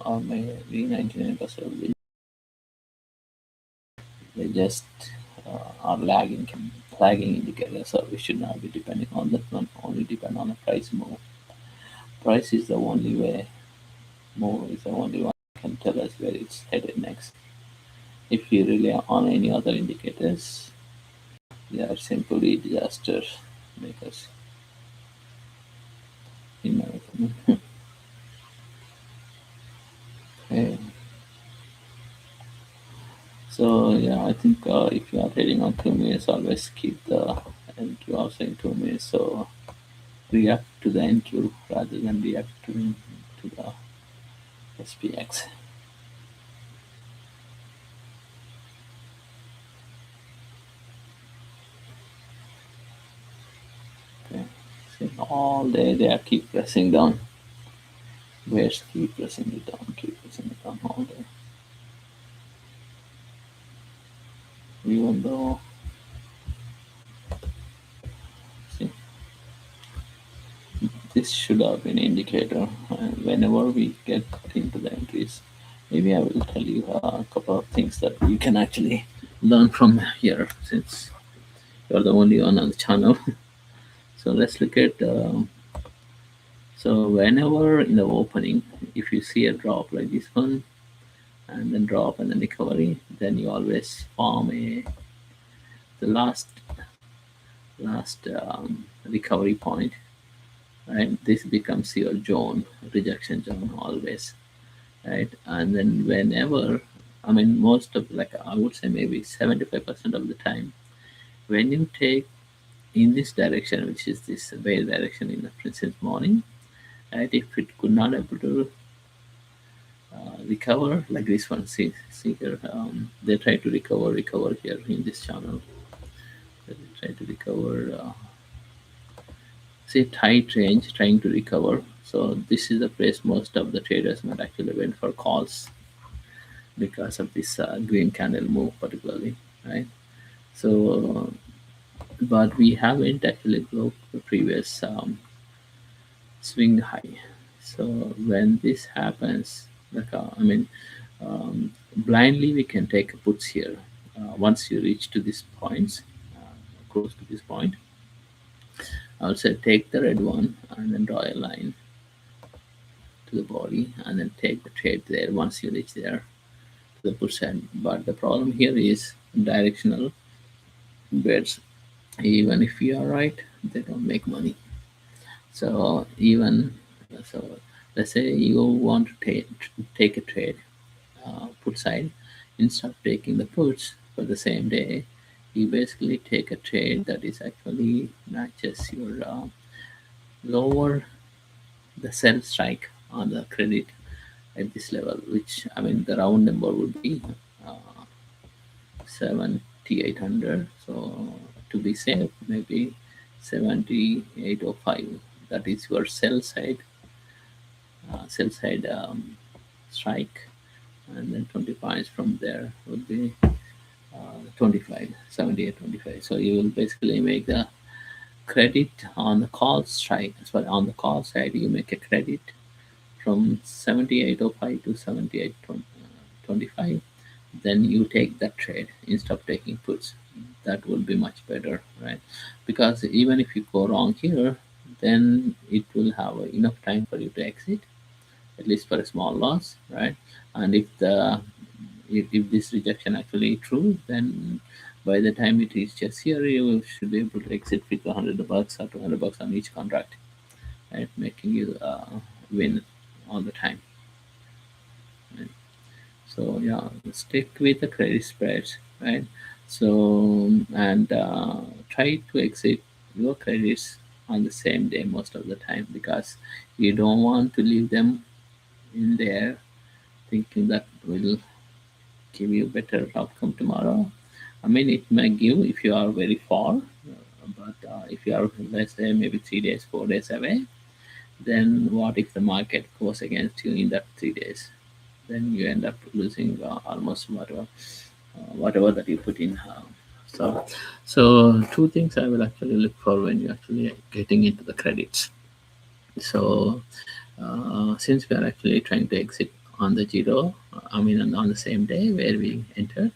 are maybe 99% they just are lagging indicators, so we should not be depending on that one. Only depend on the price move. Price is the only way. Move is the only one that can tell us where it's headed next. If you rely on any other indicators, they are simply disaster makers, in my opinion. Okay. So yeah, I think if you are trading on 2 minutes, always keep the NQ also in 2 minutes. So react to the NQ rather than react to the SPX. Okay. See, all day they are keep pressing down. Bears keep pressing keep pressing it down all day. Even though, see, this should have been indicator. And whenever we get into the entries, maybe I will tell you a couple of things that you can actually learn from here, since you're the only one on the channel. So let's look at. So whenever in the opening, if you see a drop like this one, and then drop and then recovery, then you always form the last recovery point, right? This becomes your zone, rejection zone always, right? And then whenever, I mean, most of, like, I would say maybe 75% of the time, when you take in this direction, which is this bear direction in the princess morning, right? If it could not able to recover like this one, see here, they try to recover here in this channel. They try to recover, say tight range, trying to recover. So this is the place most of the traders might actually went for calls because of this green candle move particularly, right? So, but we haven't actually broke the previous swing high. So when this happens, like blindly we can take puts here. Once you reach to this points, close to this point, I'll say take the red one and then draw a line to the body and then take the trade there once you reach there to the put side. But the problem here is directional bets. Even if you are right, they don't make money. So even so, let's say you want to take a trade, put side, instead of taking the puts for the same day, you basically take a trade that is actually matches your lower the sell strike on the credit at this level, which, I mean, the round number would be 7800. So to be safe, maybe 7805. That is your sell side strike, and then 20 points from there would be 25, 78, 25. So you will basically make the credit on the call strike. Sorry, on the call side, you make a credit from 7805 to 7825. Then you take that trade instead of taking puts. That would be much better, right? Because even if you go wrong here, then it will have enough time for you to exit, at least for a small loss, right? And if this rejection actually true, then by the time it reaches here, you should be able to exit with $100 or $200 on each contract, right? Making you win all the time. Right? So yeah, stick with the credit spreads, right? So and try to exit your credits on the same day most of the time, because you don't want to leave them in there thinking that will give you better outcome tomorrow. I mean, it may give if you are very far, but if you are, let's say, maybe 3 days, 4 days away, then what if the market goes against you in that 3 days? Then you end up losing almost whatever that you put in. So, so two things I will actually look for when you actually getting into the credits. So since we are actually trying to exit on the zero, I mean on the same day where we enter,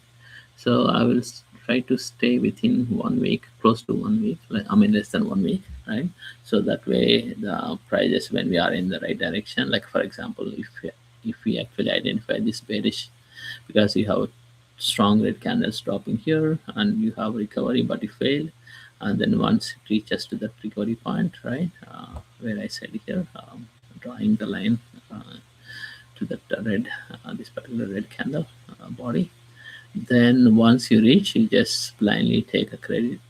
so I will try to stay within 1 week, close to 1 week, like, I mean less than 1 week, right? So that way the prices, when we are in the right direction, like for example, if we actually identify this bearish, because you have strong red candles dropping here and you have recovery but you failed, and then once it reaches to that recovery point, right, where I said here, drawing the line to that red, this particular red candle body, then once you reach, you just blindly take a credit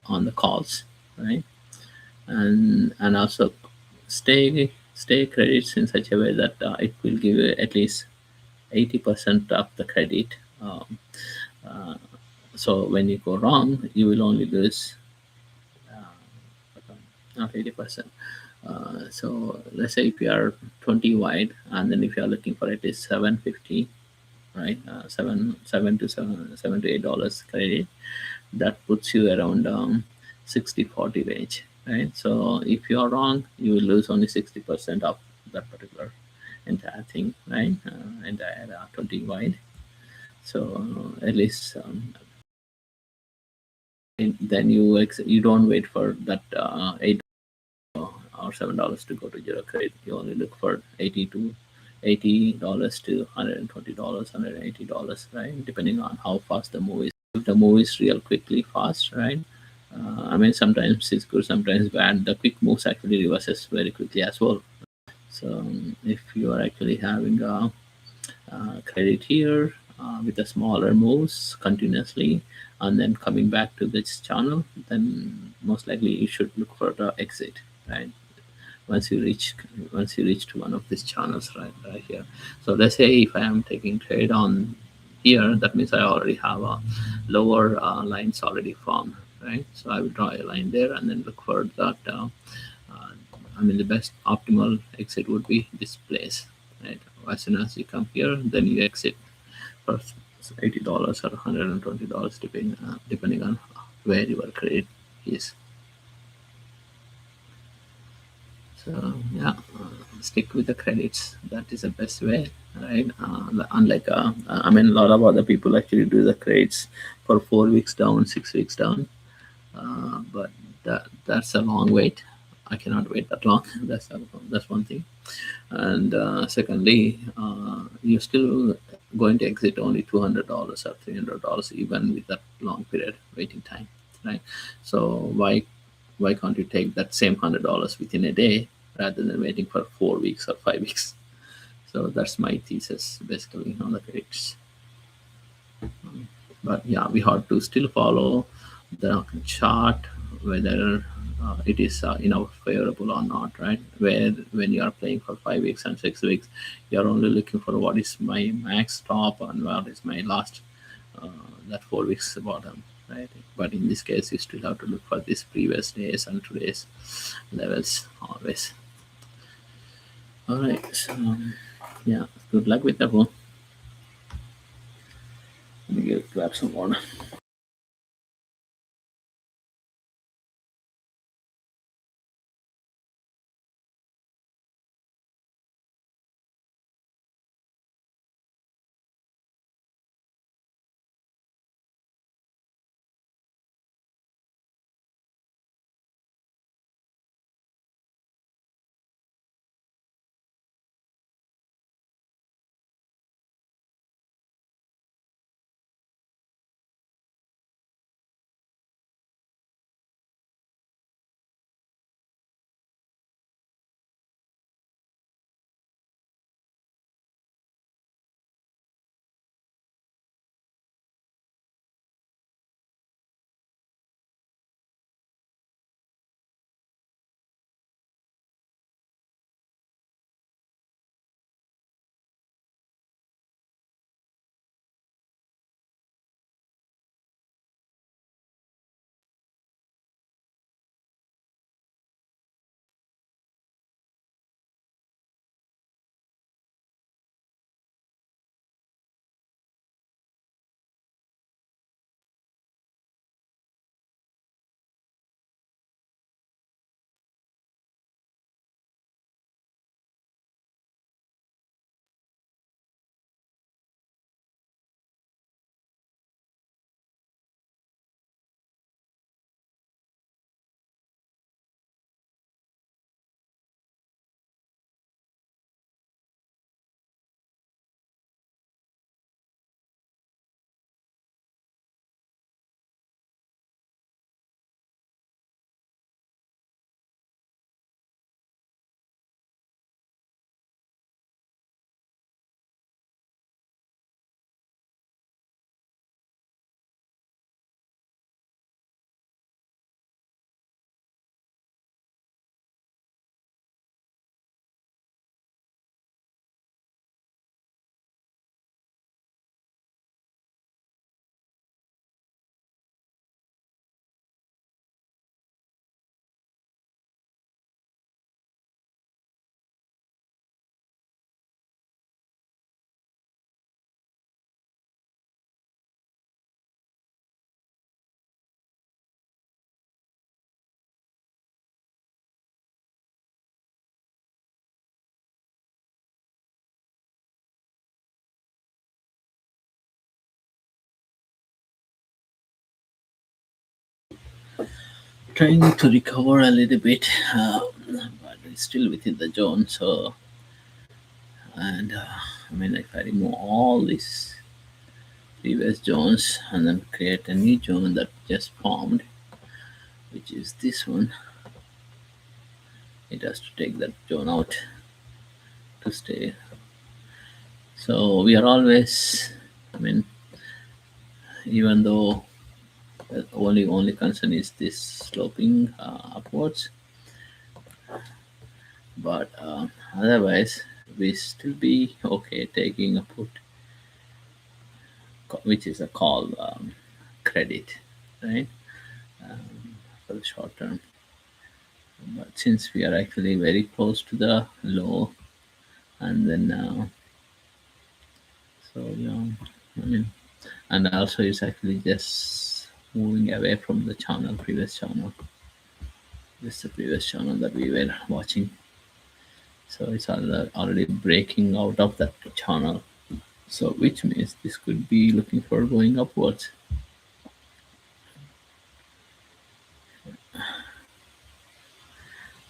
on the calls, right? And also stay credits in such a way that it will give you at least 80% of the credit. Uh, so when you go wrong, you will only lose not 80%. So let's say if you are 20 wide, and then if you are looking for it is 750, right? Seven to $8 credit. That puts you around 60-40 range, right? So if you are wrong, you will lose only 60% of that particular entire thing, right? Entire 20 wide. So at least then you don't wait for that $8 or $7 to go to zero credit. You only look for $80 to $120, $180, right? Depending on how fast the move is. If the move is real quickly fast, right? I mean, sometimes it's good, sometimes bad. The quick moves actually reverses very quickly as well. So if you are actually having a credit here with the smaller moves continuously and then coming back to this channel, then most likely you should look for the exit, right? once you reach once you reach to one of these channels, right here. So let's say if I am taking trade on here, that means I already have a lower lines already formed, right? So I will draw a line there and then look for that uh, I mean, the best optimal exit would be this place, right? As soon as you come here, then you exit for $80 or $120, depending on where your credit is. So yeah, stick with the credits. That is the best way, right? Unlike I mean, a lot of other people actually do the credits for 4 weeks down, 6 weeks down. But that's a long wait. I cannot wait that long. That's one thing. And secondly, you're still going to exit only $200 or $300 even with that long period waiting time, right? So why can't you take that same $100 within a day rather than waiting for 4 weeks or 5 weeks? So that's my thesis basically on the credits. But yeah, we have to still follow the chart whether it is enough favorable or not, right? Where when you are playing for 5 weeks and 6 weeks, you are only looking for what is my max top and what is my last uh, that 4 weeks bottom, right? But in this case, you still have to look for this previous days and today's levels always. All right, so yeah, good luck with that one. Let me grab some water. trying to recover a little bit, but it's still within the zone. So, and I mean, if I remove all these previous zones and then create a new zone that just formed, which is this one, it has to take that zone out to stay. So we are always, I mean, even though the only concern is this sloping upwards, but otherwise we still be okay taking a put, which is a call credit, right? For the short term. But since we are actually very close to the low, and then so yeah, I mean, and also it's actually just moving away from the channel, previous channel. This is the previous channel that we were watching. So it's already breaking out of that channel. So which means this could be looking for going upwards.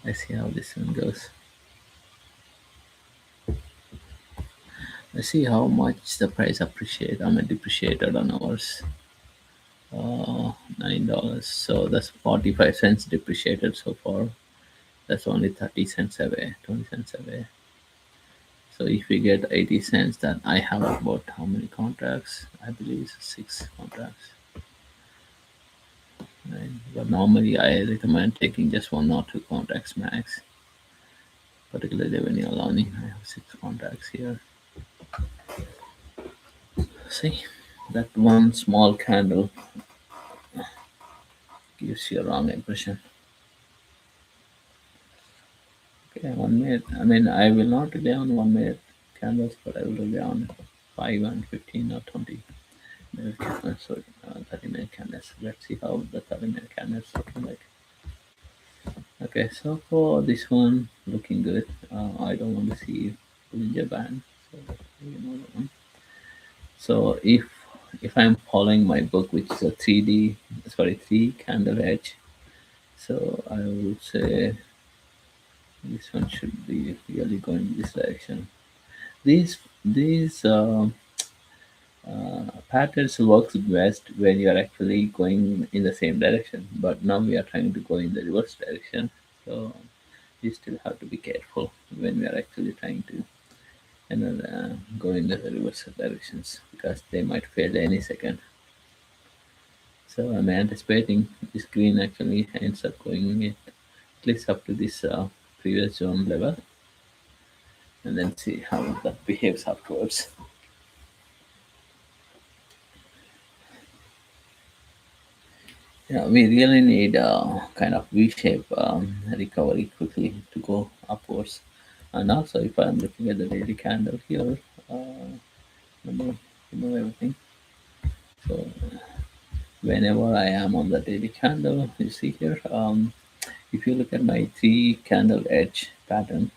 Let's see how this one goes. Let's see how much the price appreciate. I mean depreciated on ours. $9. So that's 45 cents depreciated so far. That's only 30 cents away, 20 cents away. So if we get 80 cents, then I have about how many contracts? I believe it's 6 contracts. Right? But normally I recommend taking just 1 or 2 contracts max, particularly when you're learning. I have 6 contracts here. See, that one small candle gives you a wrong impression. Okay, 1 minute. I mean, I will not rely on 1 minute candles, but I will rely on 5 and 15 or 20 minute candles. So 30-minute candles. Let's see how the 30-minute candles looking like. Okay, so for this one, looking good. I don't want to see Bollinger Band, so you know that one. So if I'm following my book, which is a 3 candle edge, so I would say this one should be really going this direction. These patterns works best when you are actually going in the same direction. But now we are trying to go in the reverse direction, so we still have to be careful when we are actually trying to go in the reverse directions because they might fail any second. So I'm anticipating this green actually ends up going it at least up to this previous zone level, and then see how that behaves afterwards. Yeah, we really need a kind of V-shape recovery quickly to go upwards. And also, if I'm looking at the daily candle here, remember, remove everything. So whenever I am on the daily candle, you see here, if you look at my 3 candle edge pattern,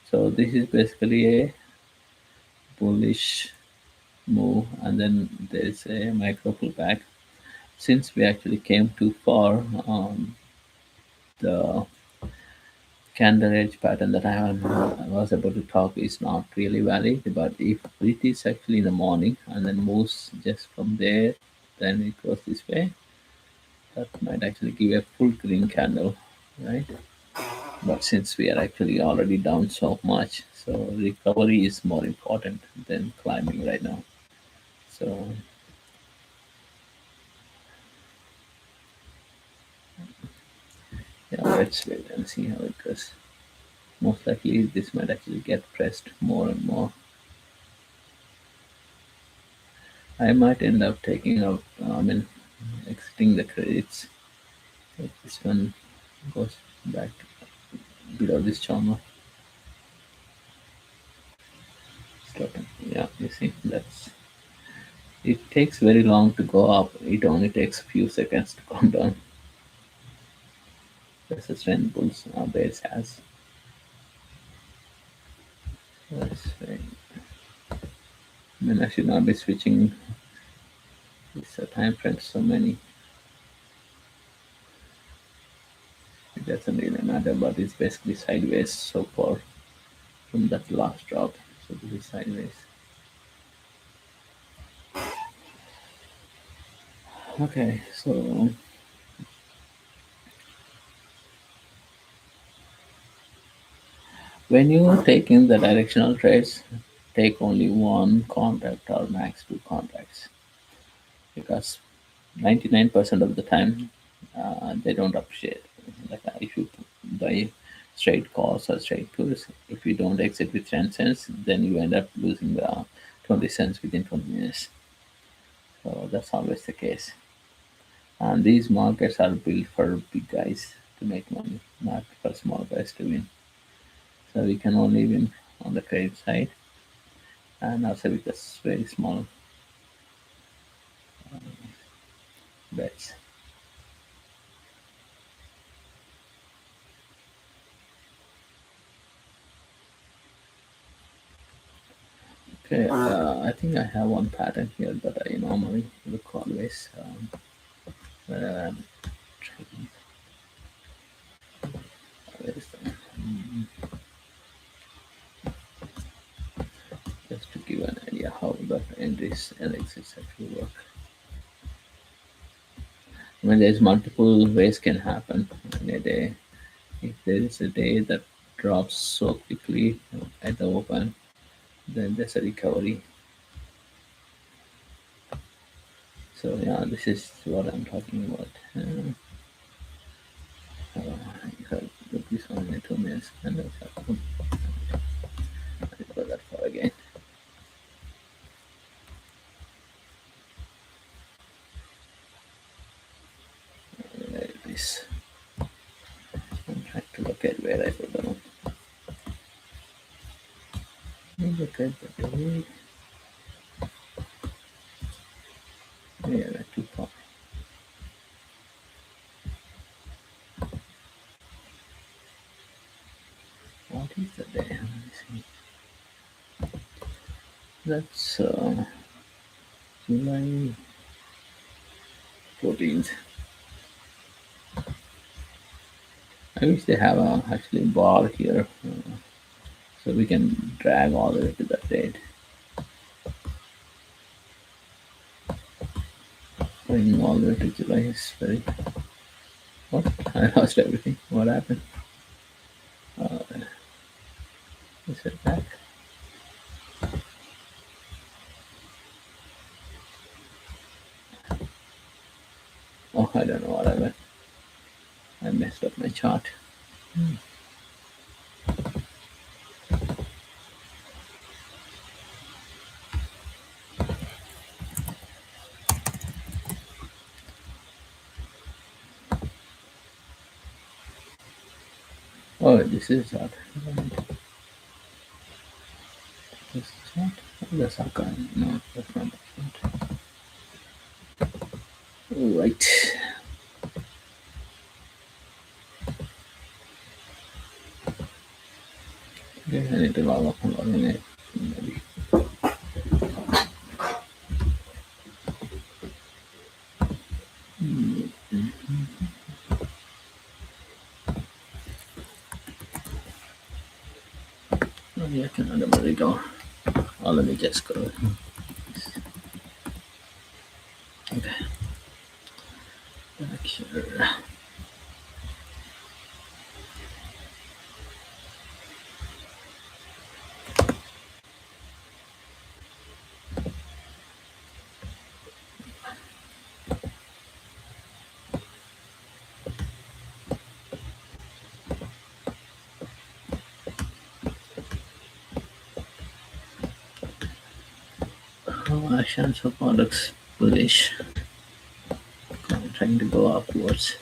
so this is basically a bullish move, and then there is a micro pullback. Since we actually came too far, the candle edge pattern that I was about to talk is not really valid. But if it is actually in the morning and then moves just from there, then it goes this way, that might actually give a full green candle, right? But since we are actually already down so much, so recovery is more important than climbing right now. So yeah, let's wait and see how it goes. Most likely this might actually get pressed more and more. I might end up taking out, I mean, exiting the credits if this one goes back below this channel. Yeah, you see, that's it takes very long to go up. It only takes a few seconds to come down. That's the strength bulls bears has. Let's see. I mean, I should not be switching this time frames so many. doesn't really matter, but it's basically sideways so far from that last drop. So this is sideways. Okay, so when you take in the directional trades, take only one contract or max two contracts because 99% of the time they don't appreciate. Like if you buy straight calls or straight puts, if you don't exit with 10 cents, then you end up losing the 20 cents within 20 minutes. So that's always the case. And these markets are built for big guys to make money, not for small guys to win. So we can only win on the credit side and also with this very small bets. Okay, I think I have one pattern here that I normally look always. Where I'm trying, where is that? Just to give an idea how the entries and exits actually work. I mean, there's multiple ways can happen in a day. If there is a day that drops so quickly at the open, then there's a recovery. So yeah, this is what I'm talking about. You have look this one in 2 minutes, and that's I didn't go that far again. There it is. I'm trying to look at where I put them. Look at the day. Yeah, that's too far. What is the day? Let me see. That's July 14th. I wish they have a actually bar here, so we can drag all the way to that date. Going all the way to July is very. What? I lost everything. What happened? Uh, is it back? Oh, I don't know what I meant. I messed up my chart. Oh, this is chart. This is chart. Oh, that's Saka. No, that's not the chart. Right. Okay, I need to log in it. Maybe. Oh, yeah, I can already go. Oh, let me just go. Okay, back here. Oh, action so far looks bullish. I'm trying to go upwards.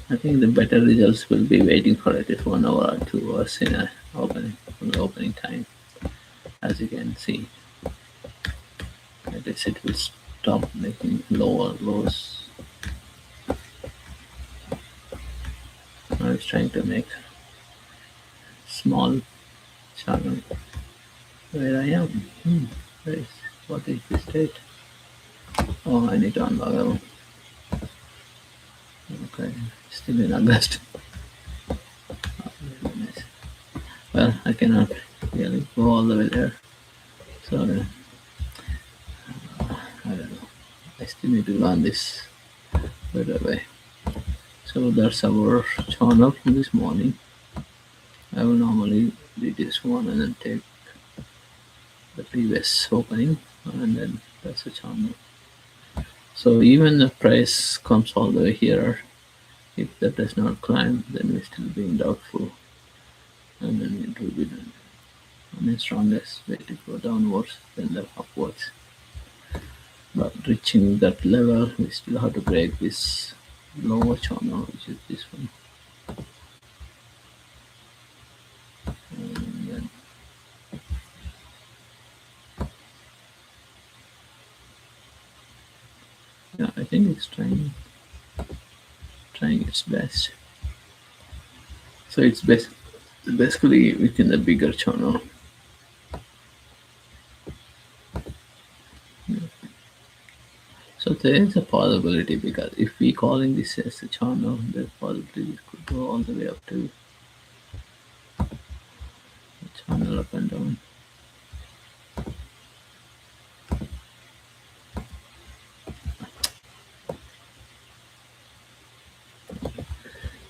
I think the better results will be waiting for at least 1 hour or 2 hours in a opening from the opening time. As you can see, at least it will stop making lower lows. I was trying to make small channel where I am. Where is, what is the state? Oh, I need to unlog. Okay, still in August. Very nice. Well, I cannot really go all the way there. So I don't know. I still need to learn this better way. So that's our channel from this morning. I will normally do this one and then take the previous opening and then that's the channel. So even the price comes all the way here, if that does not climb, then we're still being doubtful, and then it will be the strongest way to go downwards than the upwards. But reaching that level, we still have to break this lower channel, which is this one. And then, yeah, I think it's trying its best. So it's basically within the bigger channel. So there is a possibility because if we calling this as a channel, there's possibility it could go all the way up to the channel up and down.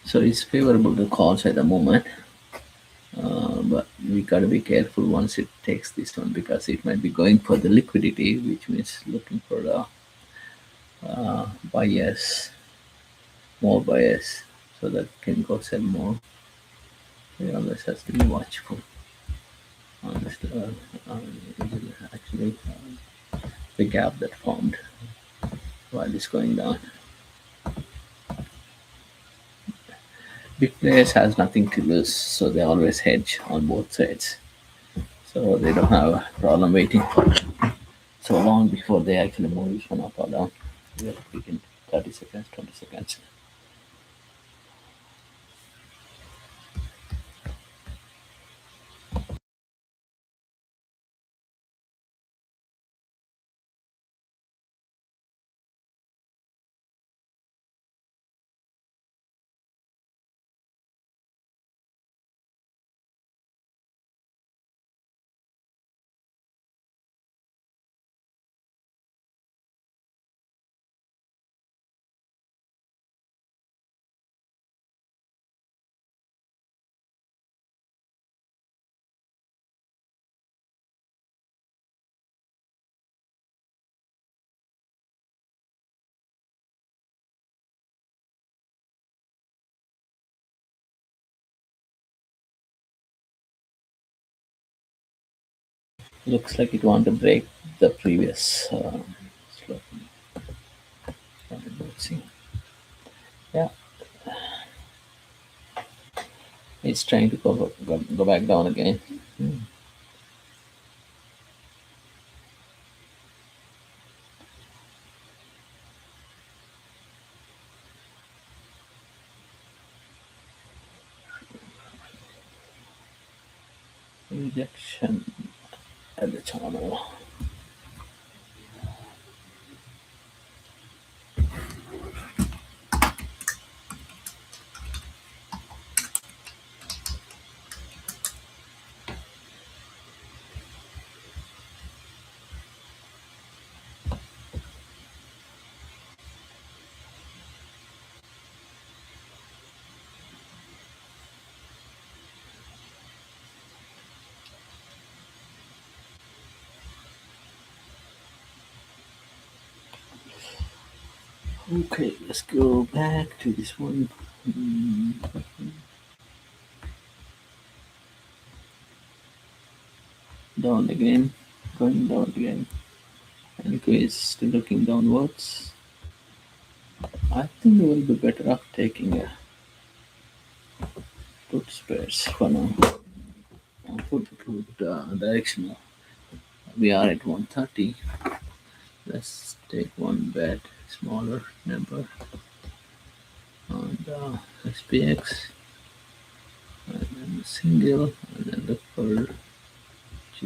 So it's favorable to calls at the moment, but we gotta be careful once it takes this one because it might be going for the liquidity, which means looking for the buyers, more buyers, so that can go sell more. We always have to be watchful on this level. Actually, the gap that formed while it's going down. Big players has nothing to lose, so they always hedge on both sides. So they don't have a problem waiting for so long before they actually move this one up or down. We are within 30 seconds, 20 seconds. Looks like it want to break the previous slope. Let's see. Yeah, it's trying to go back down again. Rejection at the channel. Okay, let's go back to this one. Down again, going down again. Anyways, still looking downwards. I think we will be better off taking a put spares for now. Put directional. We are at 130. Let's take one bet, smaller number on the SPX, and then single, and then look for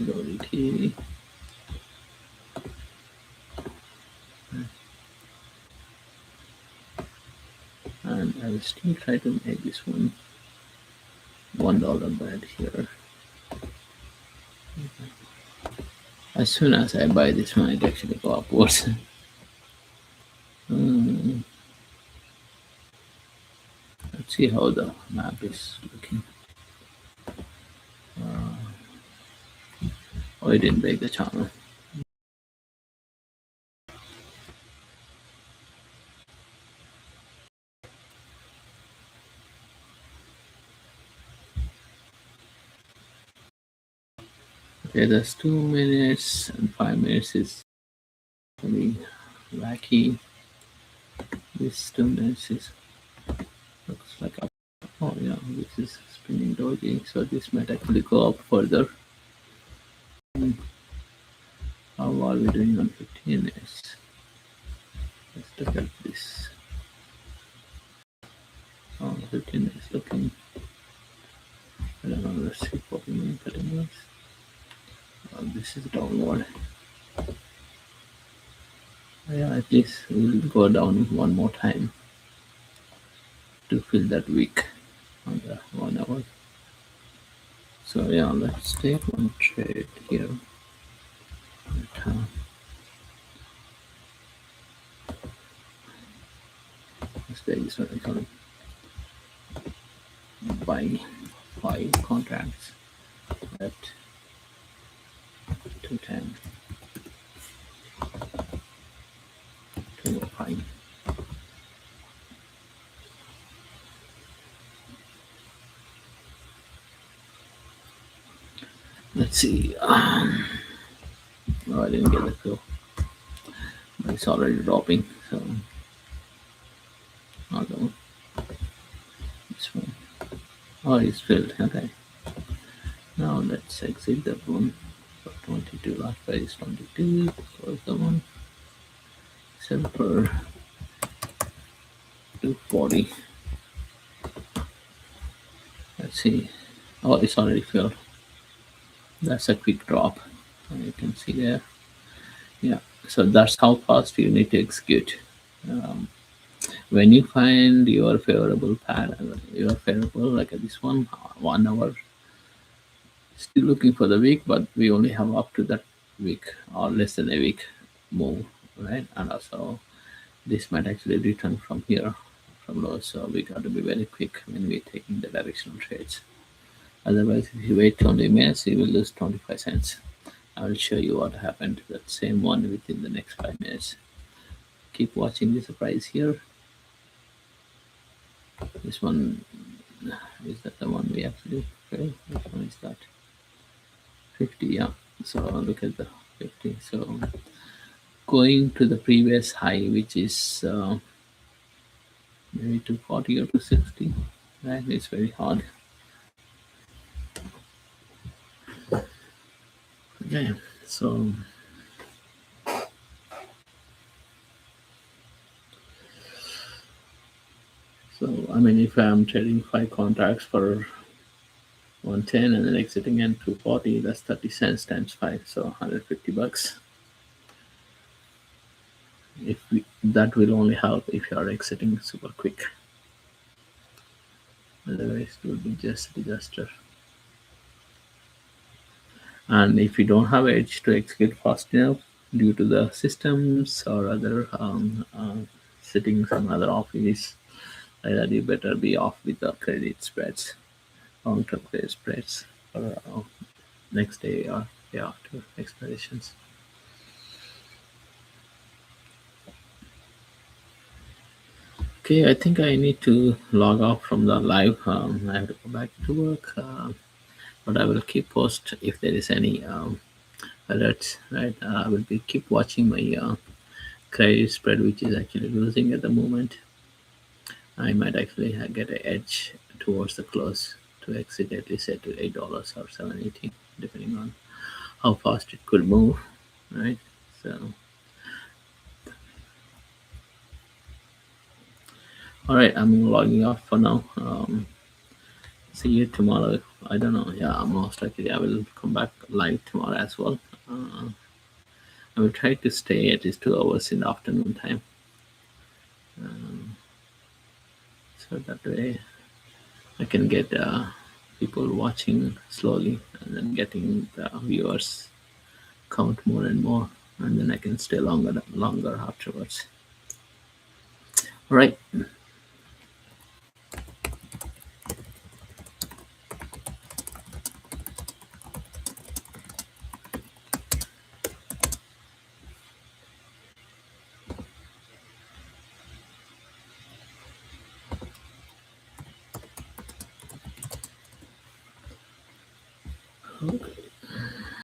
liquidity, and I will still try to make this $1 bet here. As soon as I buy this one, it actually go upwards. Hmm, let's see how the map is looking. Oh, it didn't break the channel. Okay, there's 2 minutes and 5 minutes is really wacky. This 2 minutes is looks like a, oh yeah, this is spinning doji, so this might actually go up further. How are we doing on 15 minutes? Let's look at this. Oh, 15 minutes looking. I don't know, let's see 40 minutes, 30 minutes. Oh, this is downward. Yeah, at least we'll go down one more time to fill that wick on the 1 hour. So yeah, let's take one trade here. Let's take this one. I can buy 5 contracts at 210, 205. Let's see. No, I didn't get the fill. But it's already dropping. So I'll go this one. Oh, it's filled. Okay. Now let's exit that one. For 22. Last price is 22. Close the one. Sell for 240. Let's see. Oh, it's already filled. That's a quick drop. You can see there. Yeah. So that's how fast you need to execute. Um, when you find your favorable pattern, your favorable like this one, 1 hour. Still looking for the week, but we only have up to that week or less than a week move, right? And also, this might actually return from here, from low. So we got to be very quick when we're taking the directional trades. Otherwise, if you wait only minutes, you will lose 25 cents. I will show you what happened to that same one within the next 5 minutes. Keep watching the surprise here. This one, is that the one we actually failed? Which one is that? 50, yeah. So look at the 50. So going to the previous high, which is maybe 240 or 260, right? It's very hard. Okay, so I mean, if I'm trading 5 contracts for 110 and then exiting at 240, that's 30 cents times 5, so $150. That will only help if you are exiting super quick. Otherwise, it will be just a disaster. And if you don't have edge to execute fast enough due to the systems or other settings and other office, that you better be off with the credit spreads, long-term credit spreads for next day or day after expirations. Okay, I think I need to log off from the live. I have to go back to work, but I will keep post if there is any alerts. Right, I will be keep watching my credit spread, which is actually losing at the moment. I might actually get an edge towards the close to exit at least at $8 or 7.80, depending on how fast it could move. Right, so. All right, I'm logging off for now. See you tomorrow I don't know. Yeah, most likely I will come back live tomorrow as well. Uh, I will try to stay at least 2 hours in the afternoon time, so that way I can get people watching slowly and then getting the viewers count more and more, and then I can stay longer afterwards. All right. Okay.